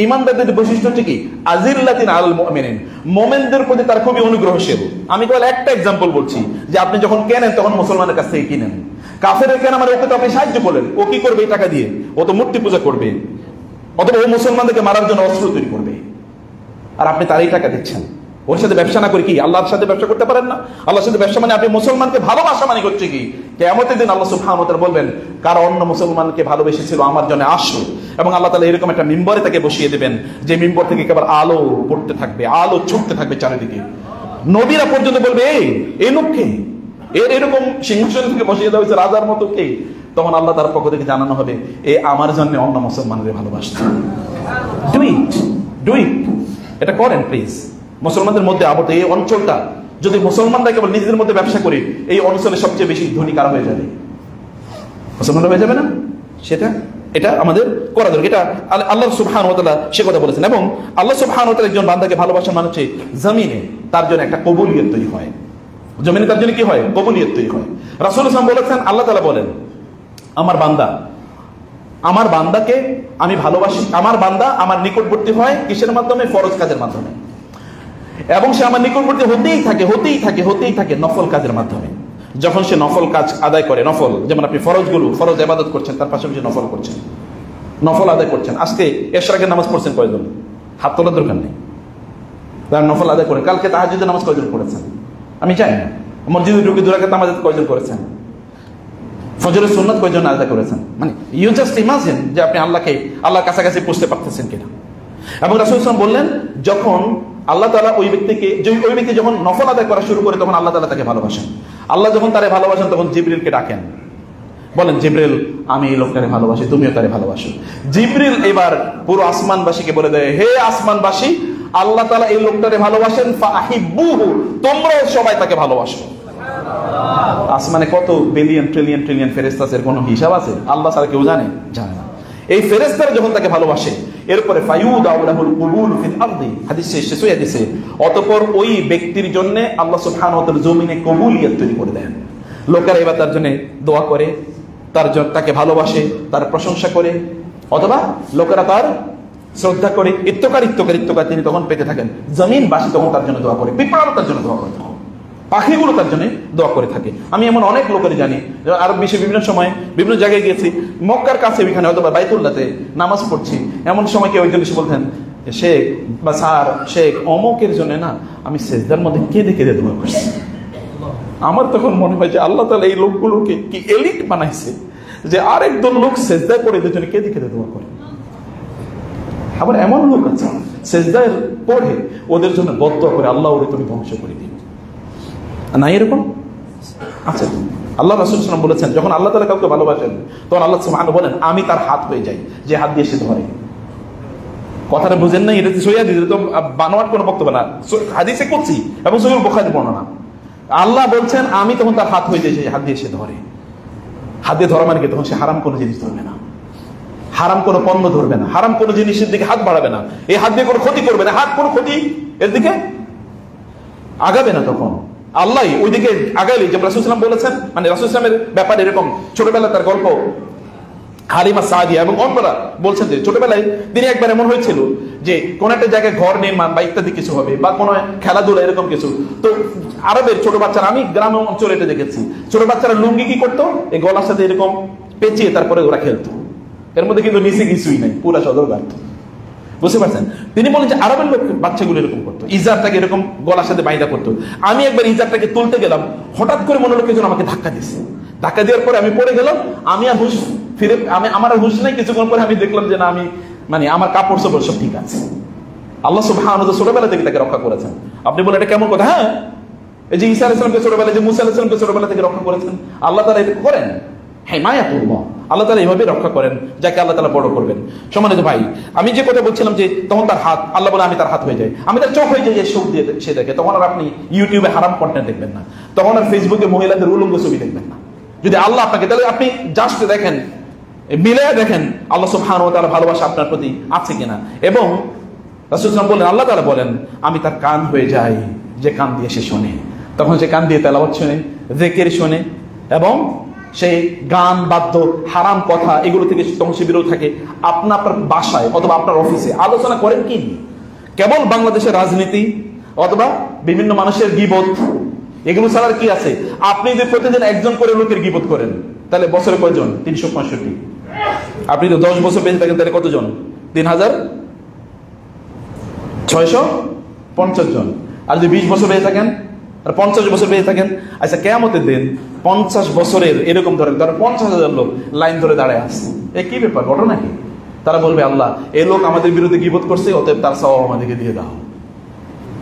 ঈমানদারদের বৈশিষ্ট্য হচ্ছে কি আজিল্লাতিন আলাল মুমিনিন, মুমিনদের প্রতি তার খুবই অনুগ্রহশীল। আমি কেবল একটা एग्जांपल বলছি যে আপনি যখন কেনেন তখন মুসলমানের কাছ থেকে কিনেন। কাফেরের কেন মানে ওকে তো আপনি সাহায্য করলেন, ও কি করবে এই টাকা দিয়ে? ও তো মূর্তি পূজা করবে অথবা ও মুসলমানদেরকে মারার জন্য অস্ত্র তৈরি করবে, আর আপনি তারই টাকা দিচ্ছেন। ওর সাথে ব্যবসা না করে কি আল্লাহর সাথে ব্যবসা করতে পারেন না? আল্লাহর সাথে ব্যবসা মানে আপনি মুসলমানকে ভালোবাসা মানে হচ্ছে কি কিয়ামতের দিন আল্লাহ সুবহানাহু ওয়া তাআলা বলবেন কারা অন্য মুসলমানকে ভালোবেসেছিল আমার জন্য আসো, এবং আল্লাহ তাআলা এরকম একটা মিম্বরে তাকে বসিয়ে দেবেন যে মিম্বর থেকে কেবল আলো পড়তে থাকবে, আলো ছুটতে থাকবে চারিদিকে। নবীরা পর্যন্ত বলবে এই লোককে এরকম সিংহাসন থেকে বসিয়ে দেওয়া হয়েছে রাজার মতো কে? তখন আল্লাহ তার পক্ষ থেকে জানানো হবে এ আমার জন্য অন্য মুসলমানদের ভালোবাসত। ডু ইট, এটা করেন প্লিজ। মুসলমানদের মধ্যে আবদ্ধ এই অঞ্চলটা যদি মুসলমানরা কেবল নিজেদের মধ্যে ব্যবসা করে এই অঞ্চলে সবচেয়ে বেশি ধনী কারা হয়ে যাবে? মুসলমানরা হয়ে যাবে না? সেটা এটা আমাদের করা দরকার। এটা আল্লাহ সুবহানাহু ওয়া তাআলা সে কথা বলেছেন। এবং আল্লাহ সুবহানাহু ওয়া তাআলা একজন বান্দাকে ভালোবাসা মানে হচ্ছে জমিনে তার জন্য একটা কবুলিয়ত তৈরি হয়। জমিনে তার জন্য কি হয়? কবুলিয়ত তৈরি হয়। রাসূল সাল্লাল্লাহু আলাইহি ওয়াসাল্লাম বলেছেন, আল্লাহ তাআলা বলেন আমার বান্দাকে আমি ভালোবাসি, আমার বান্দা আমার নিকটবর্তী হয় কিসের মাধ্যমে? ফরজ কাজের মাধ্যমে। এবং সে আমার নিকটবর্তী হতেই থাকে নফল কাজের মাধ্যমে। যখন সে নফল কাজ আদায় করে, নফল যেমন আপনি ফরজ ইবাদত করছেন তার পাশাপাশি নফল করছেন, নফল আদায় করছেন। আজকে এশরাকের নামাজ পড়ছেন কয়জন? হাত তোলার দরকার নেই, তার নফল আদায় করেন। কালকে তাহাজ্জুদের নামাজ কয়জন পড়েছেন? আমি জানি না। মসজিদে ঢুকে 2 রাকাত নামাজ কয়জন করেছেন? ফজরের সুন্নাত কয়জন আদায় করেছেন? মানে ইউ জাস্ট ইমাজিন যে আপনি আল্লাহর কাছাকাছি পৌঁছতে পারতেছেন কিনা। এবং রাসূল সাল্লাল্লাহু আলাইহি ওয়াসাল্লাম বললেন, যখন আল্লাহ তাআলা ওই ব্যক্তি যখন নফল আদায় করা শুরু করে, তখন আল্লাহ তাআলা তাকে ভালোবাসেন। আল্লাহ যখন তারে ভালোবাসেন, তখন জিবরিলকে ডাকেন, বলেন, জিবরিল, আমি এই লোকটারে ভালোবাসি, তুমিও তারে ভালোবাসো। জিবরিল এবার পুরো আসমানবাসীকে বলে দেয়, হে আসমানবাসী, আল্লাহ তাআলা এই লোকটারে ভালোবাসেন, ফাহিব্বুহু, তোমরাও সবাই তাকে ভালোবাসো। আসমানে কত বিলিয়ন ট্রিলিয়ন ট্রিলিয়ন ফেরেশতা আছে, এর কোনো হিসাব আছে? আল্লাহ ছাড়া কেউ জানে না। এই ফেরেশতারা যখন তাকে ভালোবাসে, এরপরে ফায়ুদাউ লাহুল কুবুল ফিল আরদি, হাদিসে এসেছে, হাদিসে, অতঃপর ওই ব্যক্তির জন্য আল্লাহ সুবহানাহু ওয়া তাআলা জমিনে কবুলিয়ত তৈরি করে দেন। লোকেরা এবার তার জন্য দোয়া করে, তাকে ভালোবাসে, তার প্রশংসা করে, অথবা লোকেরা তার শ্রদ্ধা করে, ইত্তকার তিনি তখন পেতে থাকেন। জমিনবাসী তখন তার জন্য দোয়া করে, পিঁপড়াও তার জন্য দোয়া করে, পাখিগুলো তার জন্য দোয়া করে থাকে। আমি এমন অনেক লোকের জানি, আরব বিশ্বে বিভিন্ন সময় বিভিন্ন জায়গায় গিয়েছি, মক্কার কাছে ওইখানে অথবা বাইতুল্লাহতে নামাজ পড়ছি, এমন সময় কেউ একজন এসে বলতেন, শেখ বা স্যার, শেখ অমুকের জন্য না আমি সেজদার মধ্যে কেঁদে দোয়া করছি। আমার তখন মনে হয় যে আল্লাহ তাআলা এই লোকগুলোকে কি এলিট বানাইছে, যে আরেকজন লোক সেজদায় পড়ে এদের জন্য কেঁদে দোয়া করে। আবার এমন লোক আছে সেজদায় পড়ে ওদের জন্য বদদোয়া করে, আল্লাহ ওরে তুমি ধ্বংস করে দিন না, এরকম আচ্ছা। আল্লাহ রাসূল সাল্লাল্লাহু আলাইহি ওয়াসাল্লাম বলেছেন, যখন আল্লাহ তাআলা কাউকে ভালোবাসেন, তখন আল্লাহ সুবহানাহু বলেন, আমি তার হাত হয়ে যাই, যে হাত দিয়ে সে ধরে। কথাটা বুঝেন না? এটা সহিহ হাদিস, তো বানোয়াট কোনো বক্তব্য না, হাদিসে কুদসি এবং সহিহ বুখারীর বর্ণনা। আল্লাহ বলছেন, আমি তখন তার হাত হয়ে যাই, যে হাত দিয়ে সে ধরে। হাত দিয়ে ধরা মানে কি? তখন সে হারাম কোনো জিনিস ধরবে না, হারাম কোনো পণ্য ধরবে না, হারাম কোনো জিনিসের দিকে হাত বাড়াবে না, এই হাত দিয়ে কোনো ক্ষতি করবে না, হাত কোনো ক্ষতি এর দিকে আগাবে না। তখন আল্লাহ ওইদিকে আগাইলে, যে রাসূল সাল্লাল্লাহু আলাইহি ওয়াসাল্লাম বলেছেন, মানে রাসূল সাল্লাল্লাহু আলাইহি ওয়াসাল্লামের ব্যাপারে এরকম ছোটবেলা তার গল্প হালিমা সাদিয়া এবং অন্যরা বলছেন যে ছোটবেলায় তিনি একবার এমন হয়েছিল যে কোন একটা জায়গায় ঘর নির্মাণ বা ইত্যাদি কিছু হবে, বা কোনো খেলাধুলা এরকম কিছু। তো আরবের ছোট বাচ্চারা, আমি গ্রাম অঞ্চলে এটা দেখেছি, ছোট বাচ্চারা লুঙ্গি কি করতো, এই গলার সাথে এরকম পেঁচিয়ে তারপরে ওরা খেলতো। এর মধ্যে কিন্তু নিচে কিছুই নাই, পুরা সদর গাঁথ, বুঝতে পারছেন? তিনি বলেন যে আরবের লোক বাচ্চাগুলো এরকম করতো, ইজারটাকে এরকম গলার সাথে বাইদা করতো। আমি একবার ইজারটাকে তুলতে গেলাম, হঠাৎ করে মনে হলো কেউ আমাকে ধাক্কা দিচ্ছে। ধাক্কা দেওয়ার পরে আমি পড়ে গেলাম, আমি আর হুশ ফিরে, আমার আর হুশ নাই। কিছুক্ষণ পরে আমি দেখলাম যে না, আমি মানে আমার কাপড় চোপড় সব ঠিক আছে। আল্লাহ সুবহানাহু ওয়া তাআলা ছোটবেলা থেকে তাকে রক্ষা করেছেন। আপনি বলেন এটা কেমন কথা? হ্যাঁ, এই যে ঈসা আলাইহিস সালামকে ছোটবেলা, যে মুসা আলাইহিস সালামকে ছোটবেলা থেকে রক্ষা করেছেন, আল্লাহ তাআলা এটা করেন। হ্যাঁ, মায়াতুল্লাহ, আল্লাহ তাআলা এইভাবে রক্ষা করেন যাকে আল্লাহ তাআলা বড় করবেন। সম্মানিত ভাই, আমি যে কথা বলছিলাম যে তখন তার হাত, আল্লাহ বলে আমি তার হাত হয়ে যাই, আমি তার চোখ হয়ে যাই, যে চোখ দিয়ে সে দেখে। তখন আর আপনি ইউটিউবে হারাম কন্টেন্ট দেখবেন না, তখন আর ফেসবুকে মহিলাদের উলঙ্গ ছবি দেখবেন না। যদি আল্লাহ আপনাকে, তাহলে আপনি জাস্ট দেখেন, মিলায়া দেখেন আল্লাহ সুবহানাহু ওয়া তাআলা ভালোবাসা আপনার প্রতি আছে কিনা। এবং রাসূল সাল্লাল্লাহু আলাইহি ওয়াসাল্লাম বলেন, আল্লাহ তাআলা বলেন, আমি তার কান হয়ে যাই, যে কান দিয়ে সে শোনে। তখন সে কান দিয়ে তেলাওয়াত শোনে, জিকির শোনে, এবং সেই গান, বাদ্য, হারাম কথা এগুলো থেকে তখন সে বিরত থাকে। আপনার বাসায় অথবা আপনার অফিসে আলোচনা করেন কি? কেবল বাংলাদেশের রাজনীতি অথবা বিভিন্ন মানুষের গীবত, এগুলো ছাড়া কি আছে? আপনি যদি প্রতিদিন একজন করে লোকের গীবত করেন, তাহলে বছরে কয়জন? 365। আপনি তো 10 বছর বেঁচে থাকেন, তাহলে কতজন? 3650 জন। আর যদি 20 বছর বেঁচে থাকেন, আর 50 বছর বেঁচে থাকেন, আচ্ছা কিয়ামতের দিন 50 বছরের এরকম ধরেন, তারা 50,000 লোক লাইন ধরে দাঁড়ায় আসছে। এ কি ব্যাপার, ঘটনা কি? তারা বলবে, আল্লাহ এই লোক আমাদের বিরুদ্ধে গীবত করছে, অতএব তার সওয়াব আমাদেরকে দিয়ে দাও।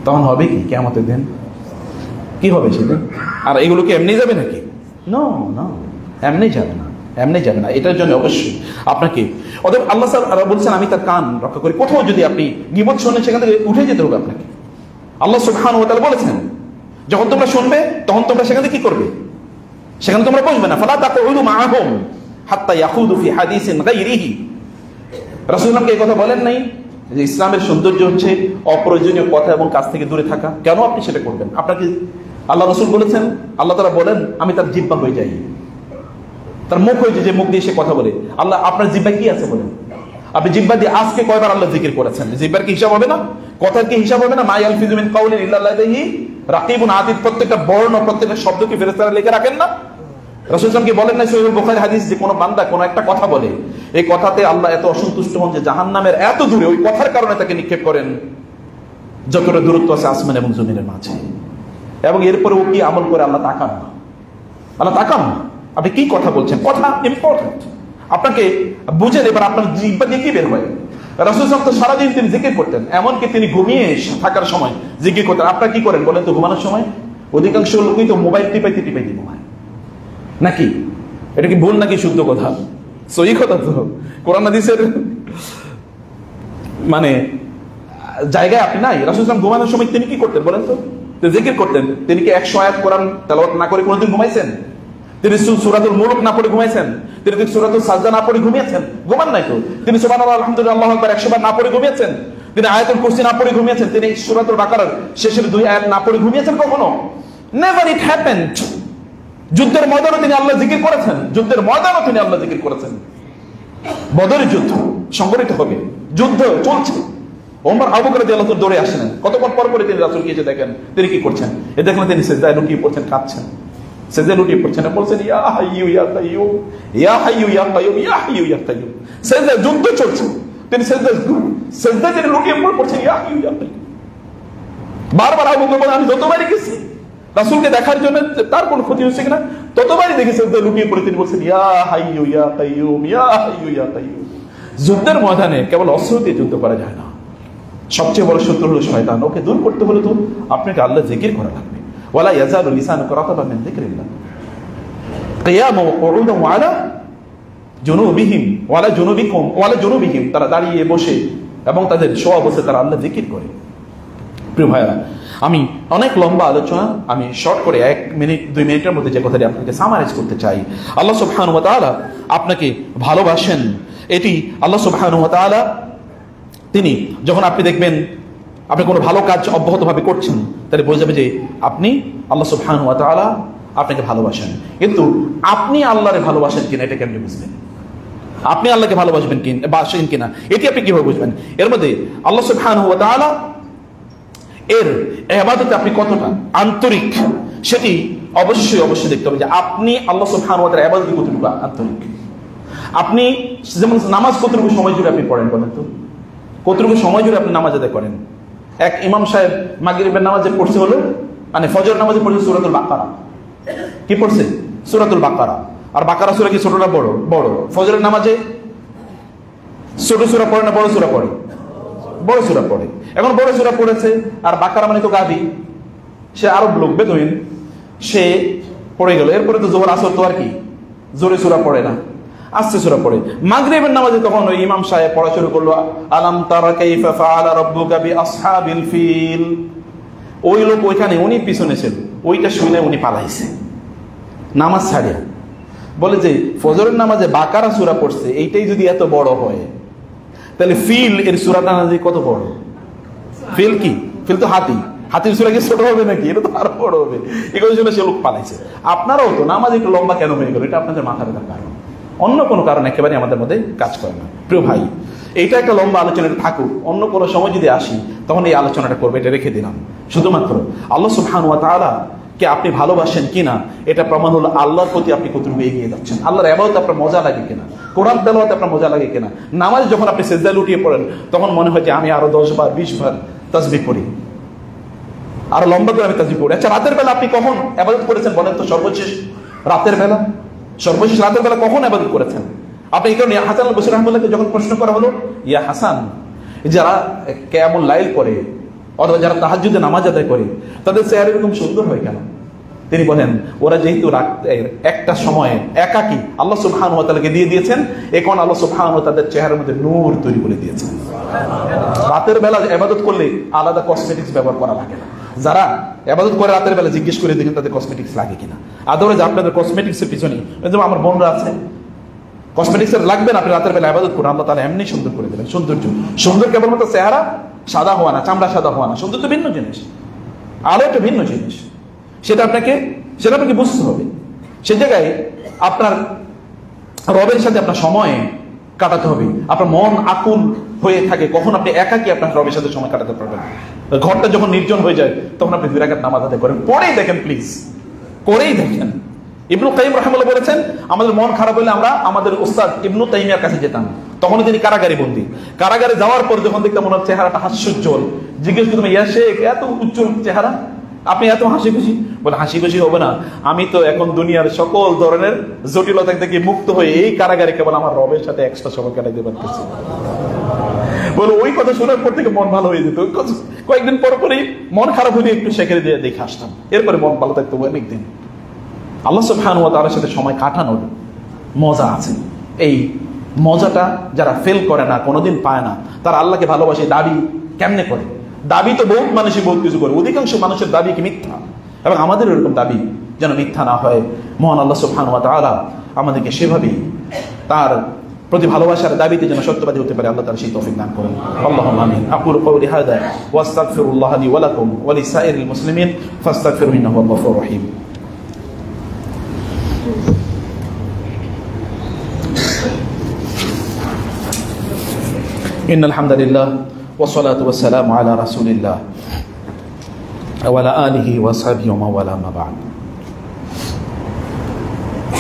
তখন হবে কি কিয়ামতের দিন? কি হবে সেদিন? আর এগুলো কি এমনি যাবে নাকি? নো, এমনি যাবে না, এমনি যাবে না। এটার জন্য অবশ্যই আপনাকে, অতএব আল্লাহ স্যার বলছেন আমি তার কান রক্ষা করি। কোথাও যদি আপনি গীবত শোনেন, সেখান থেকে উঠে যেতে হবে আপনাকে। আল্লাহ সুবহানাহু ওয়া তাআলা বলেছেন, যখন তোমরা শুনবে তখন তোমরা সেখানে কি করবে? সেখানে তোমরা বসবে না। ফালা তাকউদু মাআহুম হাত্তা ইয়াখুদু ফি হাদিসিন গায়রিহি। রাসূলুল্লাহ এই কথা বলেন নাই যে ইসলামের সৌন্দর্য হচ্ছে অপ্রয়োজনীয় কথা এবং কাজ থেকে দূরে থাকা? কেন আপনি সেটা করবেন? আপনাকে আল্লাহ রাসূল বলেছেন, আল্লাহ তাআলা বলেন, আমি তার জিহ্বা হয়ে যাই, তার মুখ হয়ে যায়, যে মুখ দিয়ে সে কথা বলে। আল্লাহ আপনার জিহ্বা কি আছে বলেন? আপনি জিহ্বা দিয়ে আজকে কয়বার আল্লাহ জিকির করেছেন? জিহ্বার কি হিসাব হবে না? কথার কি হিসাব হবে না? মা ইয়ালফিযু মিন কাউলিন ইল্লা লাদাইহি রাকিবুন আতীদ। প্রত্যেকটা বর্ণ, প্রত্যেকটা শব্দ কি ফেরেশতারা লিখে রাখেন না? রাসূল সাল্লাল্লাহু আলাইহি ওয়াসাল্লাম কি বলেন না সহিহ বুখারী হাদিস, যে কোন বান্দা কোন একটা কথা বলে, এই কথাতে আল্লাহ এত অসন্তুষ্ট হন যে জাহান্নামের এত দূরে ওই কথার কারণে তাকে নিক্ষেপ করেন, যতটা দূরত্ব আছে আসমান এবং জমিনের মাঝে। এবং এরপরে ও কি আমল করে আল্লাহ তাকান না, আল্লাহ তাকান না। আপনি কি কথা বলছেন, কথা ইম্পর্টেন্ট। আপনাকে বুঝে এবার আপনার জিহ্বা দিয়ে কি বের হয়। রাসূল সাল্লাল্লাহু আলাইহি ওয়াসাল্লাম সারাদিন তিনি জিকির করতেন, এমনকি তিনি ঘুমিয়ে থাকার সময় জিকির করতেন। আপনারা কি করেন বলেন তো ঘুমানোর সময়? অধিকাংশ লোকই তো মোবাইল টিপাইতে ঘুমায় নাকি? এটা কি ভুল নাকি শুদ্ধ কথা? সহি কথা তো। কোরআন হাদিসের মানে জায়গায় আপনি নাই। রাসূল সাল্লাল্লাহু আলাইহি ওয়াসাল্লাম ঘুমানোর সময় তিনি কি করতেন বলেন তো? তিনি জিকির করতেন। তিনি কি 100 আয়াত কোরআন তেলাওয়াত না করে কোনোদিন ঘুমাইছেন? তিনি সূরাতুল মুলক না পড়ে ঘুমাইছেন? তিনি সূরাতুল সাজদা না পড়ে ঘুমিয়েছেন? ঘুমান নাই তো। তিনি সুবহানাল্লাহ আলহামদুলিল্লাহ আল্লাহু আকবার 100 বার না পড়ে ঘুমিয়েছেন? তিনি আয়াতুল কুরসি না পড়ে ঘুমিয়েছেন? তিনি সূরাতুল বাকারার শেষের 2 আয়াত না পড়ে ঘুমিয়েছেন কখনো? Never it happened. যুদ্ধের ময়দানে তিনি আল্লাহ জিকির করেছেন, যুদ্ধের ময়দানে তিনি আল্লাহ জিকির করেছেন। বদরের যুদ্ধ সংগঠিত হবে, যুদ্ধ চলছে, ওমর আবু বকর রাদিয়াল্লাহু আনহু দৌড়ে আসেন। কতক্ষণ পর পরে তিনি রাসূলকে এসে দেখেন তিনি কি করছেন। এ দেখলেন তিনি সিজদায় লুটিয়ে পড়ছেন, কাঁদছেন, সিজদায় লুটিয়ে পড়ছেন, বলছেন ইয়া হাইয়ু ইয়া কাইয়ুম, ইয়া হাইয়ু ইয়া কাইয়ুম, ইয়া হাইয়ু ইয়া কাইয়ুম। সিজদায় যুদ্ধ চলছে, তিনি সিজদায় তিনি লুটিয়ে পড়ছেন ইয়া হাইয়ু ইয়া কাইয়ুম। বারবার আবু বকর বলেন আমি যতবারই গেছি রাসূলকে দেখার জন্য তার কোনো ক্ষতি হচ্ছে কিনা, ততবারই দেখি সিজদায় লুটিয়ে পড়ে তিনি বলছেন ইয়া হাইয়ু ইয়া কাইয়ুম, ইয়া হাইয়ু ইয়া কাইয়ুম। যুদ্ধের ময়দানে কেবল অস্ত্র দিয়ে যুদ্ধ করা যায় না। সবচেয়ে বড় শত্রু হলো শয়তান। ওকে দূর করতে হলে তো আপনাকে আল্লাহ জিকির করা লাগবে। ওয়ালা ইয়াজালু লিসানুকা রাতাবান মিন যিকরিল্লাহ কিয়ামান ওয়া কুউদান ওয়া আলা জুনুবিহিম ওয়ালা জুনুবিকুম ওয়ালা জুনুবিহিম। তারা দাঁড়িয়ে বসে এবং তাদের শোয়া বসে তারা আল্লাহ জিকির করে। প্রিয় ভাইরা, আমি অনেক লম্বা আলোচনা আমি শর্ট করে 1 মিনিট 2 মিনিটের মধ্যে যে কথাটি আপনাকে সামারাইজ করতে চাই। আল্লাহ সুবহানাহু ওয়া তাআলা আপনাকে ভালোবাসেন। এটি আল্লাহ সুবহানাহু ওয়া তাআলা তিনি যখন আপনি দেখবেন আপনি কোনো ভালো কাজ অব্যাহতভাবে করছেন, তাহলে বোঝা যাবে যে আপনি আল্লাহ সুবহানাহু ওয়া তাআলা আপনাকে ভালোবাসেন। কিন্তু আপনি আল্লাহরে ভালোবাসেন কিনা এটা কেমনে বুঝবেন? আপনি আল্লাহকে ভালোবাসবেন বাসেন কিনা এটি আপনি কিভাবে বুঝবেন? এর মধ্যে আল্লাহ সুবহানাহু ওয়া তাআলা এর ইবাদতে আপনি কতটা আন্তরিক সেটি অবশ্যই দেখতে হবে যে আপনি আল্লাহ সুবহানাহু ওয়া তাআলার ইবাদতে কতটুকু আন্তরিক। আপনি যেমন নামাজ কতটুকু সময় জুড়ে আপনি পড়েন বলেন তো? কতটুকু সময় জুড়ে আপনি নামাজ আদায় করেন? এক ইমাম সাহেব মাগরিবের নামাজে পড়ছে হলো মানে ফজর নামাজে পড়ছে সূরাতুল বাকারা। কি পড়ছে? সূরাতুল বাকারা। আর বাকারা সূরা কি ছোটটা বড়? বড়। ফজরের নামাজে ছোট সূরা পড়ে না বড় সূরা পড়ে? বড় সূরা পড়ে। এখন বড় সূরা পড়েছে আর বাকারা মানে তো গাবি, সে আরব লোক বেদুইন, সে পড়ে গেল। এরপরে তো জোহর আসর তো আর কি জোরে সূরা পড়ে না, আস্তে সূরা পড়ে। মাগরিবের নামাজে তখন ওই ইমাম সাহেব পড়া শুরু করলো আলাম তারা কাইফা ফাআলা রাব্বুকা বিআসহাবিল ফিল। ওই লোক ওইখানে উনি পিছনে ছিল, ওইটা শুনে উনি পালাইছে নামাজ ছাড়িয়া। বলে যে ফজরের নামাজে বাকারা সূরা পড়ছে, এইটাই যদি এত বড় হয় তাহলে ফিল এর সূরাটা না যে কত বড়। ফিল কি? ফিল তো হাতি, হাতির সূরা কি ছোট হবে নাকি? এটা তো আরো বড় হবে। এগুলো জন্য সে লোক পালাইছে। আপনারাও তো নামাজ একটু লম্বা কেন হয়ে গেল, এটা আপনাদের মাথা ব্যথার কারণ, অন্য কোনো কারণ একেবারে আমাদের মধ্যে কাজ করে না। প্রিয় ভাই, এইটা একটা লম্বা আলোচনাটা থাকুক, অন্য কোনো সময় যদি আসি তখন এই আলোচনাটা করবে, এটা রেখে দিলাম। শুধুমাত্র আল্লাহ সুবহানাহু ওয়া তাআলা কে আপনি ভালোবাসেন কিনা এটা প্রমাণ হলো আল্লাহর প্রতি আপনি কতটুকু এগিয়ে যাচ্ছেন। আল্লাহর ইবাদত আপনার মজা লাগে কিনা, কোরআন তেলাওয়াত আপনার মজা লাগে কিনা। নামাজ যখন আপনি সিজদায় লুটিয়ে পড়েন তখন মনে হয় যে আমি আরো 10 বার 20 বার তাসবিহ পড়ি, আরো লম্বা করে আমি তাসবিহ পড়ি। আচ্ছা, রাতের বেলা আপনি কখন ইবাদত করেছেন বলেন তো? সর্বশেষ রাতের বেলা, সর্বশেষ রাতের বেলা কখন ইবাদত করেছেন আপনি? এই কারণে হাসান আল বসরি রাহমাতুল্লাহকে যখন প্রশ্ন করা হলো, ইয়া হাসান, যারা কিয়ামুল লাইল করে অথবা যারা তাহাজ্জুদে নামাজ আদায় করে তাদের চেহারা এরকম সুন্দর হয় কেন? তিনি বলেন ওরা যেহেতু একটা সময়ে একাকী আল্লাহ সুবহানাহু ওয়া তাআলাকে দিয়ে দিয়েছেন, এখন আল্লাহ সুবহানাহু ওয়া তাআলার চেহারার মধ্যে নূর তৈরি করে দিয়েছেন। রাতের বেলা ইবাদত করলে আলাদা কসমেটিক্স ব্যবহার করা লাগে না। যারা ইবাদত করে রাতের বেলা জিজ্ঞেস করে দেখেন তাদের কসমেটিক্স লাগে কিনা। আদৌড়ে আপনাদের কসমেটিক্সের পিছনে, যেমন আমার বোনরা আছে, কসমেটিক্সের লাগবে না, আপনি রাতের বেলা ইবাদত করুন, আল্লাহ তাআলা এমনি সুন্দর করে দেবেন। সুন্দর কেবলমাত্র চেহারা সাদা হওয়া না, চামড়া সাদা হওয়া না, সুন্দর তো ভিন্ন জিনিস, আরো একটা ভিন্ন জিনিস। সেটা আপনাকে বুঝতে হবে। সে জায়গায় আপনার রবের সাথে আপনার সময় কাটাতে হবে। আপনার মন আকুল হয়ে থাকে কখন আপনি একাকী আপনার রবের সাথে সময় কাটাতে পারবেন। ঘরটা যখন নির্জন হয়ে যায় তখন আপনি 2 রাকাত নামাজ আদায় করেন, পড়েই দেখেন, প্লিজ করেই দেখেন। ইবনে কাইয়িম রাহিমাহুল্লাহ বলেছেন আমাদের মন খারাপ হলে আমরা আমাদের উস্তাদ ইবনে তাইমিয়ার কাছে যেতাম। তখন তিনি কারাগারে বন্দী। কারাগারে যাওয়ার পর যখন দেখতাম ওনার চেহারাটা হাস্যোজ্জ্বল, জিজ্ঞেস করতাম ইয়া শেখ, এত উজ্জ্বল চেহারা, আপনি এত হাসি খুশি? বলে হাসি খুশি হবে না, আমি তো এখন দুনিয়ার সকল ধরনের জটিলতা থেকে মুক্ত হয়ে এই কারাগারে কেবল আমার রবের সাথে এক্সট্রা সময় কাটাইতে পারতেছি। বলে ওই কথা শোনার পর থেকে মন ভালো হয়ে যেত, কয়েকদিন পর পরেই মন খারাপ হলে একটু সেখানে দিয়ে দেখে আসতাম, এরপরে মন ভালো থাকতো অনেকদিন। আল্লাহ সুবহানাহু ওয়া তাআলার সাথে সময় কাটানোর মজা আছে। এই মজাটা যারা ফেল করে না, কোনোদিন পায় না, তারা আল্লাহকে ভালোবাসে দাবি কেমনে করে? দাবি তো বহুত মানুষই বহুত কিছু করে, অধিকাংশ মানুষের দাবি কি মিথ্যা, এবং আমাদের এরকম দাবি যেন মিথ্যা না হয়। মহান আল্লাহ সুবহানাহু ওয়া তাআলা আমাদেরকে সেভাবেই তার প্রতি ভালোবাসার দাবিতে যেন সত্যবাদী হতে পারে, আল্লাহ তাআলা সেই তৌফিক দান করেন। আল্লাহুম্মা আমিন। আকুলু কওলি হাযা ওয়া আস্তাগফিরুল্লাহ লি ওয়া লাকুম ওয়া লিসাইরিল মুসলিমিন ফাস্তাগফিরুহু ইন্নাহু হুয়াল গফুরুর রহিম। إن الحمد لله والصلاة والسلام على رسول الله وعلى آله وصحبه ومن والاه ما بعد.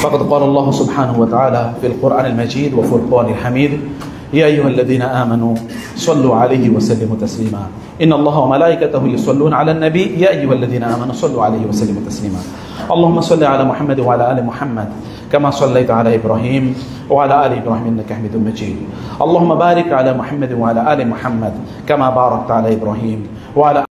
فقد قال الله سبحانه وتعالى في القرآن المجيد وفرقان الحميد: يا أيها الذين آمنوا صلوا عليه وسلموا تسليما إن الله وملائكته يصلون على النبي يا أيها الذين آمنوا صلوا عليه وسلموا تسليما اللهم صل على محمد وعلى آل محمد كما صليت على إبراهيم وعلى آل إبراهيم إنك حميد مجيد اللهم بارك على محمد وعلى آل محمد كما باركت على إبراهيم وعلى